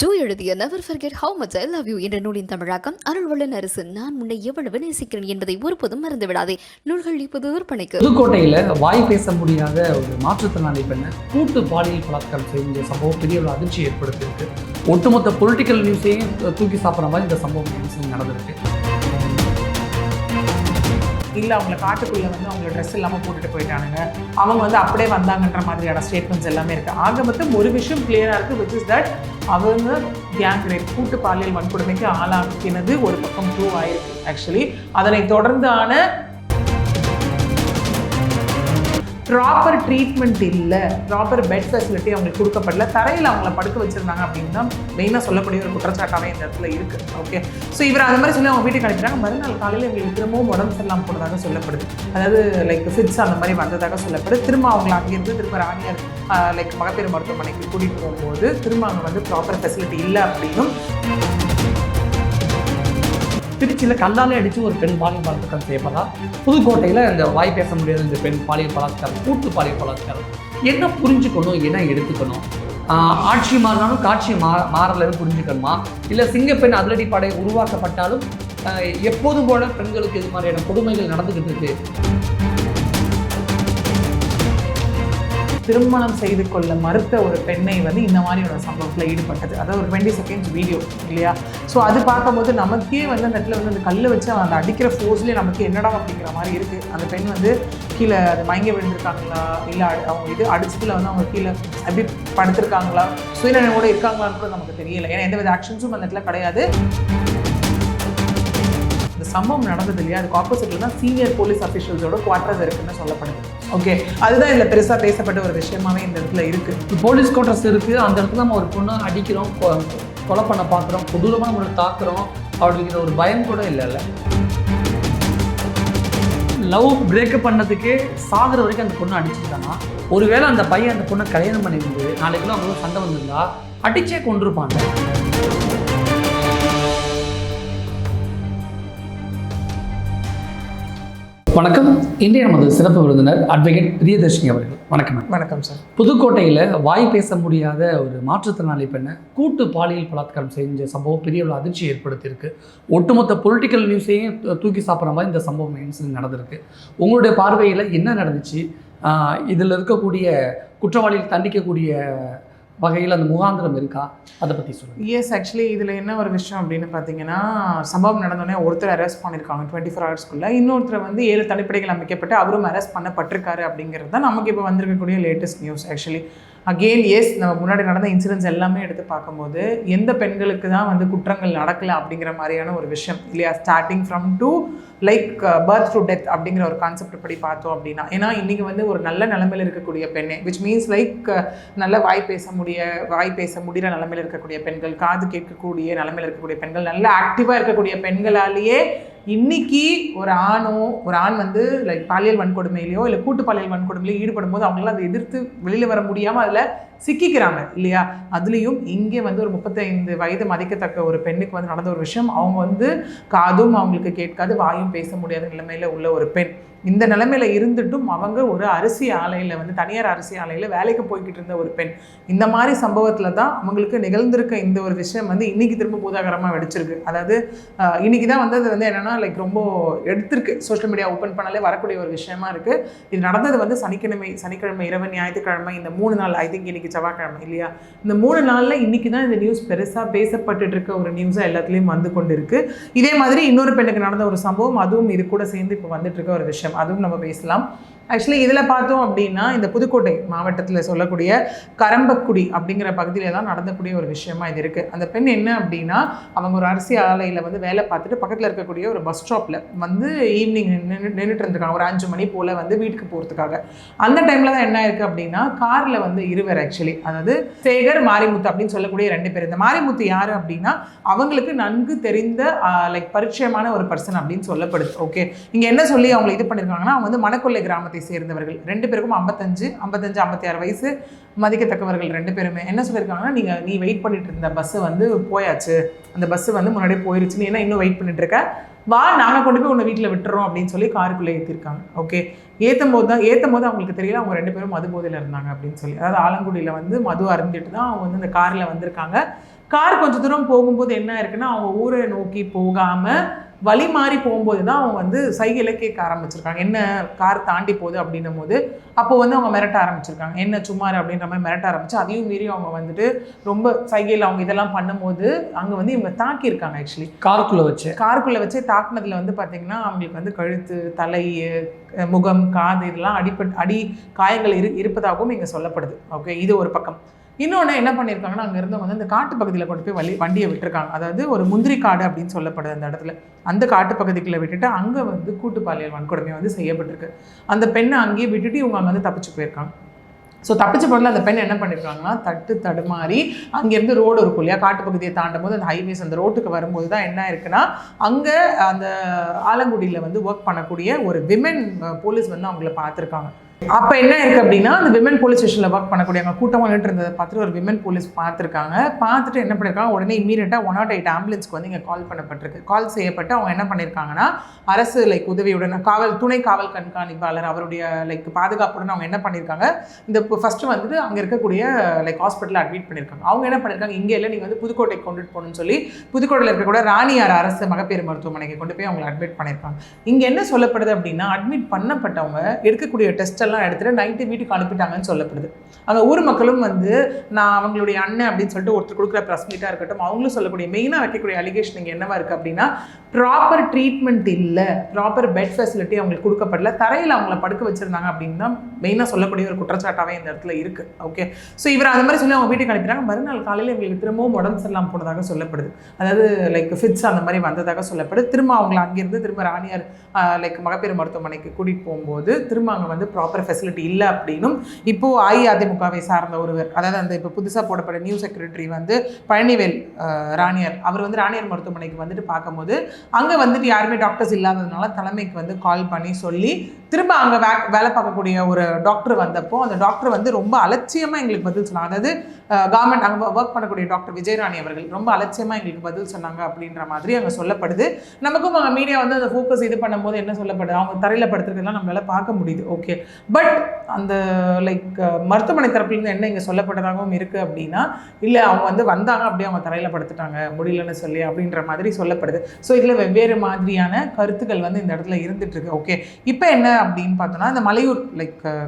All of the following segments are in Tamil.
ஜோ எழுதிய never forget how much I love you என்ற நூலின் தமிழாக்கம் அருள்வள்ளன் அரசு நான் உன்னை எவ்வளவு நேசிக்கிறேன் என்பதை ஒருபோதும் மறந்து விடாதே. நூல்கள் இப்போது விற்பனைக்கு. புதுக்கோட்டையில் வாய் பேச முடியாத ஒரு மாற்றுத்திறனாளி பெண்ணை கூட்டு பாலியல் பலாத்காரம் செஞ்ச சம்பவம் பெரிய ஒரு அதிர்ச்சி ஏற்படுத்தியிருக்கு. ஒட்டுமொத்த பொலிட்டிக்கல் நியூஸையும் தூக்கி சாப்பிட்ற மாதிரி இந்த சம்பவம் நடந்திருக்கு. இல்லை அவங்கள காட்டுக்குள்ளே வந்து அவங்க ட்ரெஸ் இல்லாமல் போட்டுட்டு போயிட்டானுங்க, அவங்க வந்து அப்படியே வந்தாங்கன்ற மாதிரியான ஸ்டேட்மெண்ட்ஸ் எல்லாமே இருக்குது. ஆக மொத்தம் ஒரு விஷயம் கிளியராக இருக்குது, விச் இஸ் தட் அவங்க கேங் ரேப் கூட்டு பாலியல் வன்கொடுமைக்கு ஆளாக்கினது ஒரு பக்கம் ப்ரூவ் ஆயிருக்கு. ஆக்சுவலி அதனை தொடர்ந்தான ப்ராப்பர் ட்ரீட்மெண்ட் இல்லை, ப்ராப்பர் பெட் ஃபெசிலிட்டி அவங்களுக்கு கொடுக்கப்படல, தரையில் அவங்கள படுக்க வச்சுருந்தாங்க அப்படின்னு தான் மெயினாக சொல்லக்கூடிய ஒரு குற்றச்சாட்டாகவே இந்த இடத்துல இருக்குது. ஓகே, ஸோ இவர் அந்த மாதிரி சொல்லி அவங்க வீட்டுக்கு அனுப்பிட்டாங்க. மறுநாள் காலையில் இவங்களுக்கு திரும்பவும் உடம்பு சரியில்லாமல் போனதாக சொல்லப்படுது. அதாவது லைக் ஃபிட்ஸ் அந்த மாதிரி வந்ததாக சொல்லப்படுது. திரும்ப அவங்களை அங்கேருந்து திரும்ப ராணியார் லைக் மகப்பேறு மருத்துவமனைக்கு கூட்டிகிட்டு போகும்போது திரும்ப அங்கே வந்து ப்ராப்பர் ஃபெசிலிட்டி இல்லை அப்படின்னும், திருச்சியில் கல்லாலே அடித்து ஒரு பெண் பாலியல் பலாத்காரம் செய்யப்படா, புதுக்கோட்டையில் இந்த வாய் பேச முடியாத இந்த பெண் பாலியல் பலாத்காரம், கூட்டு பாலியல் பலாத்காரம் என்ன புரிஞ்சுக்கணும், என்ன எடுத்துக்கணும்? ஆட்சி மாறினாலும் காட்சி மாறலன்னு புரிஞ்சுக்கணுமா? இல்லை சிங்கப்பெண் அதிரடி படை உருவாக்கப்பட்டாலும் எப்போதும் போல பெண்களுக்கு இது மாதிரியான கொடுமைகள் நடந்துக்கிட்டு இருக்கு. திருமணம் செய்து கொள்ள மறுத்த ஒரு பெண்ணை வந்து இந்த மாதிரியோட சம்பவத்தில் ஈடுபட்டது. அதாவது ஒரு 20 செகண்ட்ஸ் வீடியோ இல்லையா? ஸோ அது பார்க்கும்போது நமக்கே வந்து அந்த இடத்துல வந்து அந்த கல்லை வச்சு அந்த அடிக்கிற ஃபோர்ஸ்லேயே நமக்கு என்னடா அப்படிங்கிற மாதிரி இருக்குது. அந்த பெண் வந்து கீழே அது மயங்கி விழுந்திருக்காங்களா, இல்லை அவங்க இது அடிச்சதுல வந்து அவங்க கீழே எப்படி படுத்திருக்காங்களா, சுயநினைவோடு இருக்காங்களான்றது நமக்கு தெரியல. ஏன்னா எந்த வித ஆக்ஷன்ஸும் அந்த இடத்துல கிடையாது. இந்த சம்பவம் நடந்தது இல்லையா, அதுக்கு ஆப்போசிட்ல தான் சீனியர் போலீஸ் அஃபிஷியல்ஸோட குவார்டர்ஸ் இருக்குன்னு சொல்லப்படுது. ஓகே, அதுதான் இதில் பெருசாக பேசப்பட்ட ஒரு விஷயமாவே இந்த இடத்துல இருக்குது. போலீஸ் குவார்டர்ஸ் இருக்குது, அந்த இடத்துல நம்ம ஒரு பொண்ணை அடிக்கிறோம், கொலை பண்ண பார்க்குறோம், கொடூரமாக நம்மளை தாக்குறோம் அப்படிங்கிற ஒரு பயம் கூட இல்லைல்ல. லவ் பிரேக்கப் பண்ணதுக்கே சாகிற வரைக்கும் அந்த பொண்ணை அடிச்சிருக்காங்கன்னா, ஒருவேளை அந்த பையன் அந்த பொண்ணை கல்யாணம் பண்ணியிருந்து நாளைக்குள்ள அவங்களும் சண்டை வந்திருந்தா அடிச்சே கொண்டிருப்பாங்க. வணக்கம். இன்றைய நமது சிறப்பு விருந்தினர் அட்வொகேட் பிரியதர்ஷினி அவர்கள். வணக்கம். வணக்கம் சார். புதுக்கோட்டையில் வாய் பேச முடியாத ஒரு மாற்றுத்திறனாளி பெண்ணை கூட்டு பாலியல் பலாத்காரம் செஞ்ச சம்பவம் பெரிய ஒரு அதிர்ச்சி ஏற்படுத்தியிருக்கு. ஒட்டுமொத்த பொலிட்டிக்கல் நியூஸையும் தூக்கி சாப்பிட்ற மாதிரி இந்த சம்பவம் நடந்திருக்கு. உங்களுடைய பார்வையில் என்ன நடந்துச்சு? இதில் இருக்கக்கூடிய குற்றவாளிகள் தண்டிக்கக்கூடிய வகையில் அந்த முகாந்திரம் இருக்கா? அதை பற்றி சொல்லுங்கள். எஸ், ஆக்சுவலி இதில் என்ன ஒரு விஷயம் அப்படின்னு பார்த்தீங்கன்னா, சம்பவம் நடந்தோடனே ஒருத்தர் அரெஸ்ட் பண்ணியிருக்காங்க 24 ஹவர்ஸ்க்குள்ளே. இன்னொருத்தர் வந்து 7 தனிப்படைகள் அமைக்கப்பட்டு அவரும் அரெஸ்ட் பண்ணப்பட்டிருக்காரு அப்படிங்கிறது தான் நமக்கு இப்போ வந்திருக்கக்கூடிய latest news. Actually again yes, நம்ம முன்னாடி நடந்த இன்சிடென்ட்ஸ் எல்லாமே எடுத்து பார்க்கும்போது எந்த பெண்களுக்கு தான் வந்து குற்றங்கள் நடக்கலை அப்படிங்கிற மாதிரியான ஒரு விஷயம் இல்லையா? Starting from to like birth to death அப்படிங்கிற ஒரு கான்செப்ட் படி பார்த்தோம் அப்படின்னா, ஏன்னா இன்றைக்கி வந்து ஒரு நல்ல நிலைமையில் இருக்கக்கூடிய பெண்ணே, விச் மீன்ஸ் லைக் நல்ல வாய் பேச முடிகிற நிலைமையில் இருக்கக்கூடிய பெண்கள், காது கேட்கக்கூடிய நிலைமையில் இருக்கக்கூடிய பெண்கள், நல்ல ஆக்டிவாக இருக்கக்கூடிய பெண்களாலேயே இன்னைக்கு ஒரு ஆண் வந்து லைக் பாலியல் வன்கொடுமையிலையோ இல்லை கூட்டு பாலியல் வன்கொடுமையிலையோ ஈடுபடும் போது அவங்களாம் அதை எதிர்த்து வெளியில் வர முடியாமல் அதில் சிக்கிக்கிறாங்க இல்லையா? அதுலேயும் இங்கே வந்து ஒரு 35 வயது மதிக்கத்தக்க ஒரு பெண்ணுக்கு வந்து நடந்த ஒரு விஷயம். அவங்க வந்து காதும் அவங்களுக்கு கேட்காது, வாயும் பேச முடியாத நிலைமையில் உள்ள ஒரு பெண். இந்த நிலைமையில் இருந்துட்டும் அவங்க ஒரு அரிசி ஆலையில் வந்து தனியார் அரிசி ஆலையில் வேலைக்கு போய்கிட்டு இருந்த ஒரு பெண். இந்த மாதிரி சம்பவத்தில் தான் அவங்களுக்கு நிகழ்ந்திருக்க இந்த ஒரு விஷயம் வந்து இன்றைக்கி திரும்ப பூதாகரமாக வெடிச்சிருக்கு. அதாவது இன்றைக்கி தான் வந்து அது வந்து என்னென்னா லைக் ரொம்ப எடுத்திருக்கு, சோஷியல் மீடியா ஓப்பன் பண்ணாலே வரக்கூடிய ஒரு விஷயமா இருக்குது. இது நடந்தது வந்து சனிக்கிழமை இரவு, ஞாயிற்றுக்கிழமை, இந்த 3 நாள், ஐ திங்க் இன்றைக்கி செவ்வாய்க்கிழமை இல்லையா? இந்த 3 நாளில் இன்றைக்கி தான் இந்த நியூஸ் பெருசாக பேசப்பட்டு இருக்க ஒரு நியூஸாக எல்லாத்துலேயும் வந்து கொண்டு இருக்குது. இதே மாதிரி இன்னொரு பெண்ணுக்கு நடந்த ஒரு சம்பவம், அதுவும் இது கூட சேர்ந்து இப்போ வந்துட்டு இருக்க ஒரு விஷயம், அதுவும் நம்ம பேசலாம். ஆக்சுவலி இதில் பார்த்தோம் அப்படின்னா, இந்த புதுக்கோட்டை மாவட்டத்தில் சொல்லக்கூடிய கரம்பக்குடி அப்படிங்கிற பகுதியில் தான் நடந்தக்கூடிய ஒரு விஷயமா இது இருக்குது. அந்த பெண் என்ன அப்படின்னா, அவங்க ஒரு அரிசி ஆலையில் வந்து வேலை பார்த்துட்டு பக்கத்தில் இருக்கக்கூடிய ஒரு பஸ் ஸ்டாப்பில் வந்து ஈவினிங் நின்றுட்டு இருந்திருக்காங்க. ஒரு 5 மணி போல் வந்து வீட்டுக்கு போகிறதுக்காக. அந்த டைமில் தான் என்ன இருக்குது அப்படின்னா, காரில் வந்து இருவர், ஆக்சுவலி அதாவது சேகர், மாரிமுத்து அப்படின்னு சொல்லக்கூடிய 2 பேர். இந்த மாரிமுத்து யார் அப்படின்னா, அவங்களுக்கு நன்கு தெரிந்த லைக் பரிச்சயமான ஒரு பர்சன் அப்படின்னு சொல்லப்படுது. ஓகே, இங்கே என்ன சொல்லி அவங்க இது பண்ணியிருக்காங்கன்னா, அவங்க வந்து மணக்கொள்ளை கிராமத்தை சேர்ந்தவர்கள். 2 பேருக்கும் 55, 56 வயசு மதிக்கத்தக்கவர்கள். 2 பேருமே என்ன சொல்லியிருக்காங்கன்னா, நீ வெயிட் பண்ணிட்டு இருந்த பஸ்ஸு வந்து போயாச்சு, அந்த பஸ்ஸு வந்து முன்னாடியே போயிருச்சு, நீ என்ன இன்னும் வெயிட் பண்ணிட்டு இருக்க, வா நாங்கள் கொண்டு போய் உன்னை வீட்டில் விட்டுறோம் அப்படின்னு சொல்லி காருக்குள்ளே ஏற்றிருக்காங்க. ஓகே, ஏற்றும் போது அவங்களுக்கு தெரியல அவங்க 2 பேரும் மது போதையில் இருந்தாங்க அப்படின்னு சொல்லி. அதாவது ஆலங்குடியில் வந்து மது அருந்திட்டு தான் அவங்க வந்து இந்த காரில் வந்திருக்காங்க. கார் கொஞ்சம் தூரம் போகும்போது என்ன இருக்குன்னா, அவங்க ஊரை நோக்கி போகாமல் வழி மாறி போகும்போது தான் அவங்க வந்து சைகையில கேட்க ஆரம்பிச்சிருக்காங்க. என்ன கார் தாண்டி போகுது அப்படின்னும் போது அப்போ வந்து அவங்க மிரட்ட ஆரம்பிச்சிருக்காங்க. என்ன சும்மாரு அப்படின்ற மாதிரி மிரட்ட ஆரம்பிச்சு, அதையும் மீறி அவங்க வந்துட்டு ரொம்ப சைகையில் அவங்க இதெல்லாம் பண்ணும்போது அங்கே வந்து இவங்க தாக்கியிருக்காங்க. ஆக்சுவலி காருக்குள்ளே வச்சு தாக்குனதில் வந்து பார்த்திங்கன்னா அவங்களுக்கு வந்து கழுத்து, தலை, முகம், காது இதெல்லாம் அடி காயங்கள் இருப்பதாகவும் இங்கே சொல்லப்படுது. ஓகே, இது ஒரு பக்கம். இன்னொன்று என்ன பண்ணியிருக்காங்கன்னா, அங்கே இருந்தவங்க வந்து இந்த காட்டு பகுதியில் கொண்டு போய் வண்டியை விட்டுருக்காங்க. அதாவது ஒரு முந்திரி காடு அப்படின்னு சொல்லப்படுது அந்த இடத்துல. அந்த காட்டு பகுதிக்குள்ளே விட்டுட்டு அங்கே வந்து கூட்டு பாலியல் வன்கொடுமை வந்து செய்யப்பட்டிருக்கு. அந்த பெண்ணை அங்கேயே விட்டுட்டு இவங்க அங்கே வந்து தப்பிச்சு போயிருக்காங்க. ஸோ தப்பிச்ச பொருள் அந்த பெண் என்ன பண்ணியிருக்காங்கன்னா, தடுமாறி அங்கேருந்து ரோடு இருக்கும் இல்லையா, காட்டு பகுதியை தாண்டும் போது அந்த ஹைவேஸ் அந்த ரோட்டுக்கு வரும்போது தான் என்ன இருக்குன்னா, அங்கே அந்த ஆலங்குடியில் வந்து ஒர்க் பண்ணக்கூடிய ஒரு விமென் போலீஸ் வந்து அவங்கள பார்த்துருக்காங்க. அப்போ என்ன இருக்குது அப்படின்னா, அந்த விமன் போலீஸ் ஸ்டேஷனில் ஒர்க் பண்ணக்கூடிய அங்கே கூட்டமாக நின்று இருந்ததை பார்த்துட்டு ஒரு விமன் போலீஸ் பார்த்துருக்காங்க. பார்த்துட்டு என்ன பண்ணியிருக்காங்க, உடனே இமீடியட்டாக 108 ஆம்புலன்ஸ்க்கு வந்து இங்கே கால் பண்ணப்பட்டிருக்கு. கால் செய்யப்பட்டு அவங்க என்ன பண்ணியிருக்காங்கன்னா, அரசு உதவியுடன் துணை காவல் கண்காணிப்பாளர் அவருடைய பாதுகாப்புடன் அவங்க என்ன பண்ணியிருக்காங்க, இந்த ஃபஸ்ட்டு வந்துட்டு அங்கே இருக்கக்கூடிய ஹாஸ்பிட்டலில் அட்மிட் பண்ணியிருக்காங்க. அவங்க என்ன பண்ணியிருக்காங்க, இங்கே இல்லை நீங்கள் வந்து புதுக்கோட்டைக்கு கொண்டுட்டு போகணும்னு சொல்லி புதுக்கோட்டையில் இருக்கக்கூடிய ராணியார் அரசு மகப்பேறு மருத்துவமனைக்கு கொண்டு போய் அவங்களை அட்மிட் பண்ணியிருக்காங்க. இங்கே என்ன சொல்லப்படுது அப்படின்னா, அட்மிட் பண்ணப்பட்டவங்க எடுக்கக்கூடிய டெஸ்ட் எல்லாம் எடுத்துட்டு நைட்டு வீட்டுக்கு அனுப்பிட்டாங்கன்னு சொல்லப்படுது. அங்கே ஊர் மக்களும் வந்து நான் அவங்களுடைய அண்ணன் அப்படின்னு சொல்லிட்டு ஒருத்தர் கொடுக்குற ப்ரெஸ் மீட்டாக இருக்கட்டும், அவங்களும் சொல்லக்கூடிய மெயினாக வைக்கக்கூடிய அலிகேஷன் இங்கே என்னவா இருக்குது அப்படின்னா, ப்ராப்பர் ட்ரீட்மெண்ட் இல்லை, ப்ராப்பர் பெட் ஃபெசிலிட்டி அவங்களுக்கு கொடுக்கப்படல, தரையில் அவங்கள படுக்க வச்சுருந்தாங்க அப்படின்னு தான் மெயினாக சொல்லக்கூடிய ஒரு குற்றச்சாட்டாகவே இந்த இடத்துல இருக்குது. ஓகே, ஸோ இவர் அந்த மாதிரி சொல்லி அவங்க வீட்டுக்கு அனுப்பிட்டாங்க. மறுநாள் காலையில் இவங்களுக்கு திரும்பவும் உடம்பு சரியில்லாமல் போனதாக சொல்லப்படுது. அதாவது ஃபிட்ஸ் அந்த மாதிரி வந்ததாக சொல்லப்படுது. திரும்ப அவங்களை அங்கேருந்து திரும்ப ராணியார் மகப்பேறு மருத்துவமனைக்கு கூட்டிகிட்டு போகும்போது திரும்ப அங்கே வந்து ப்ராப்பர் ஃபெசிலிட்டி இல்லை அப்படின்னும், இப்போது அஇஅதிமுகவை சார்ந்த ஒருவர், அதாவது அந்த இப்போ புதுசாக போடப்பட்ட நியூ செக்ரட்டரி வந்து பழனிவேல் ராணியார், அவர் வந்து ராணியார் மருத்துவமனைக்கு வந்துட்டு பார்க்கும்போது அங்கே வந்துட்டு யாருமே டாக்டர்ஸ் இல்லாததுனால தலைமைக்கு வந்து கால் பண்ணி சொல்லி திரும்ப அங்கே வேலை பார்க்கக்கூடிய ஒரு டாக்டர் வந்தப்போ அந்த டாக்டர் வந்து ரொம்ப அலட்சியமாக எங்களுக்கு பதில் சொன்னாங்க. அதாவது கவர்மெண்ட் அங்கே ஒர்க் பண்ணக்கூடிய டாக்டர் விஜயராணி அவர்கள் ரொம்ப அலட்சியமாக எங்களுக்கு பதில் சொன்னாங்க அப்படின்ற மாதிரி அங்கே சொல்லப்படுது. நமக்கும் அங்கே மீடியா வந்து அந்த ஃபோக்கஸ் இது பண்ணும்போது என்ன சொல்லப்படுது, அவங்க தரையில் படுத்துறதுலாம் நம்மளால் பார்க்க முடியுது. ஓகே, பட் அந்த மருத்துவமனை தரப்புலேருந்து என்ன இங்கே சொல்லப்பட்டதாகவும் இருக்குது அப்படின்னா, இல்லை அவங்க வந்து வந்தாங்க அப்படியே அவங்க தரையில் படுத்துட்டாங்க முடியலன்னு சொல்லி அப்படின்ற மாதிரி சொல்லப்படுது. ஸோ இதில் வெவ்வேறு மாதிரியான கருத்துக்கள் வந்து இந்த இடத்துல இருந்துட்டு இருக்கு. ஓகே, இப்போ என்ன அப்படின்னு பார்த்தோன்னா, இந்த மலையூர்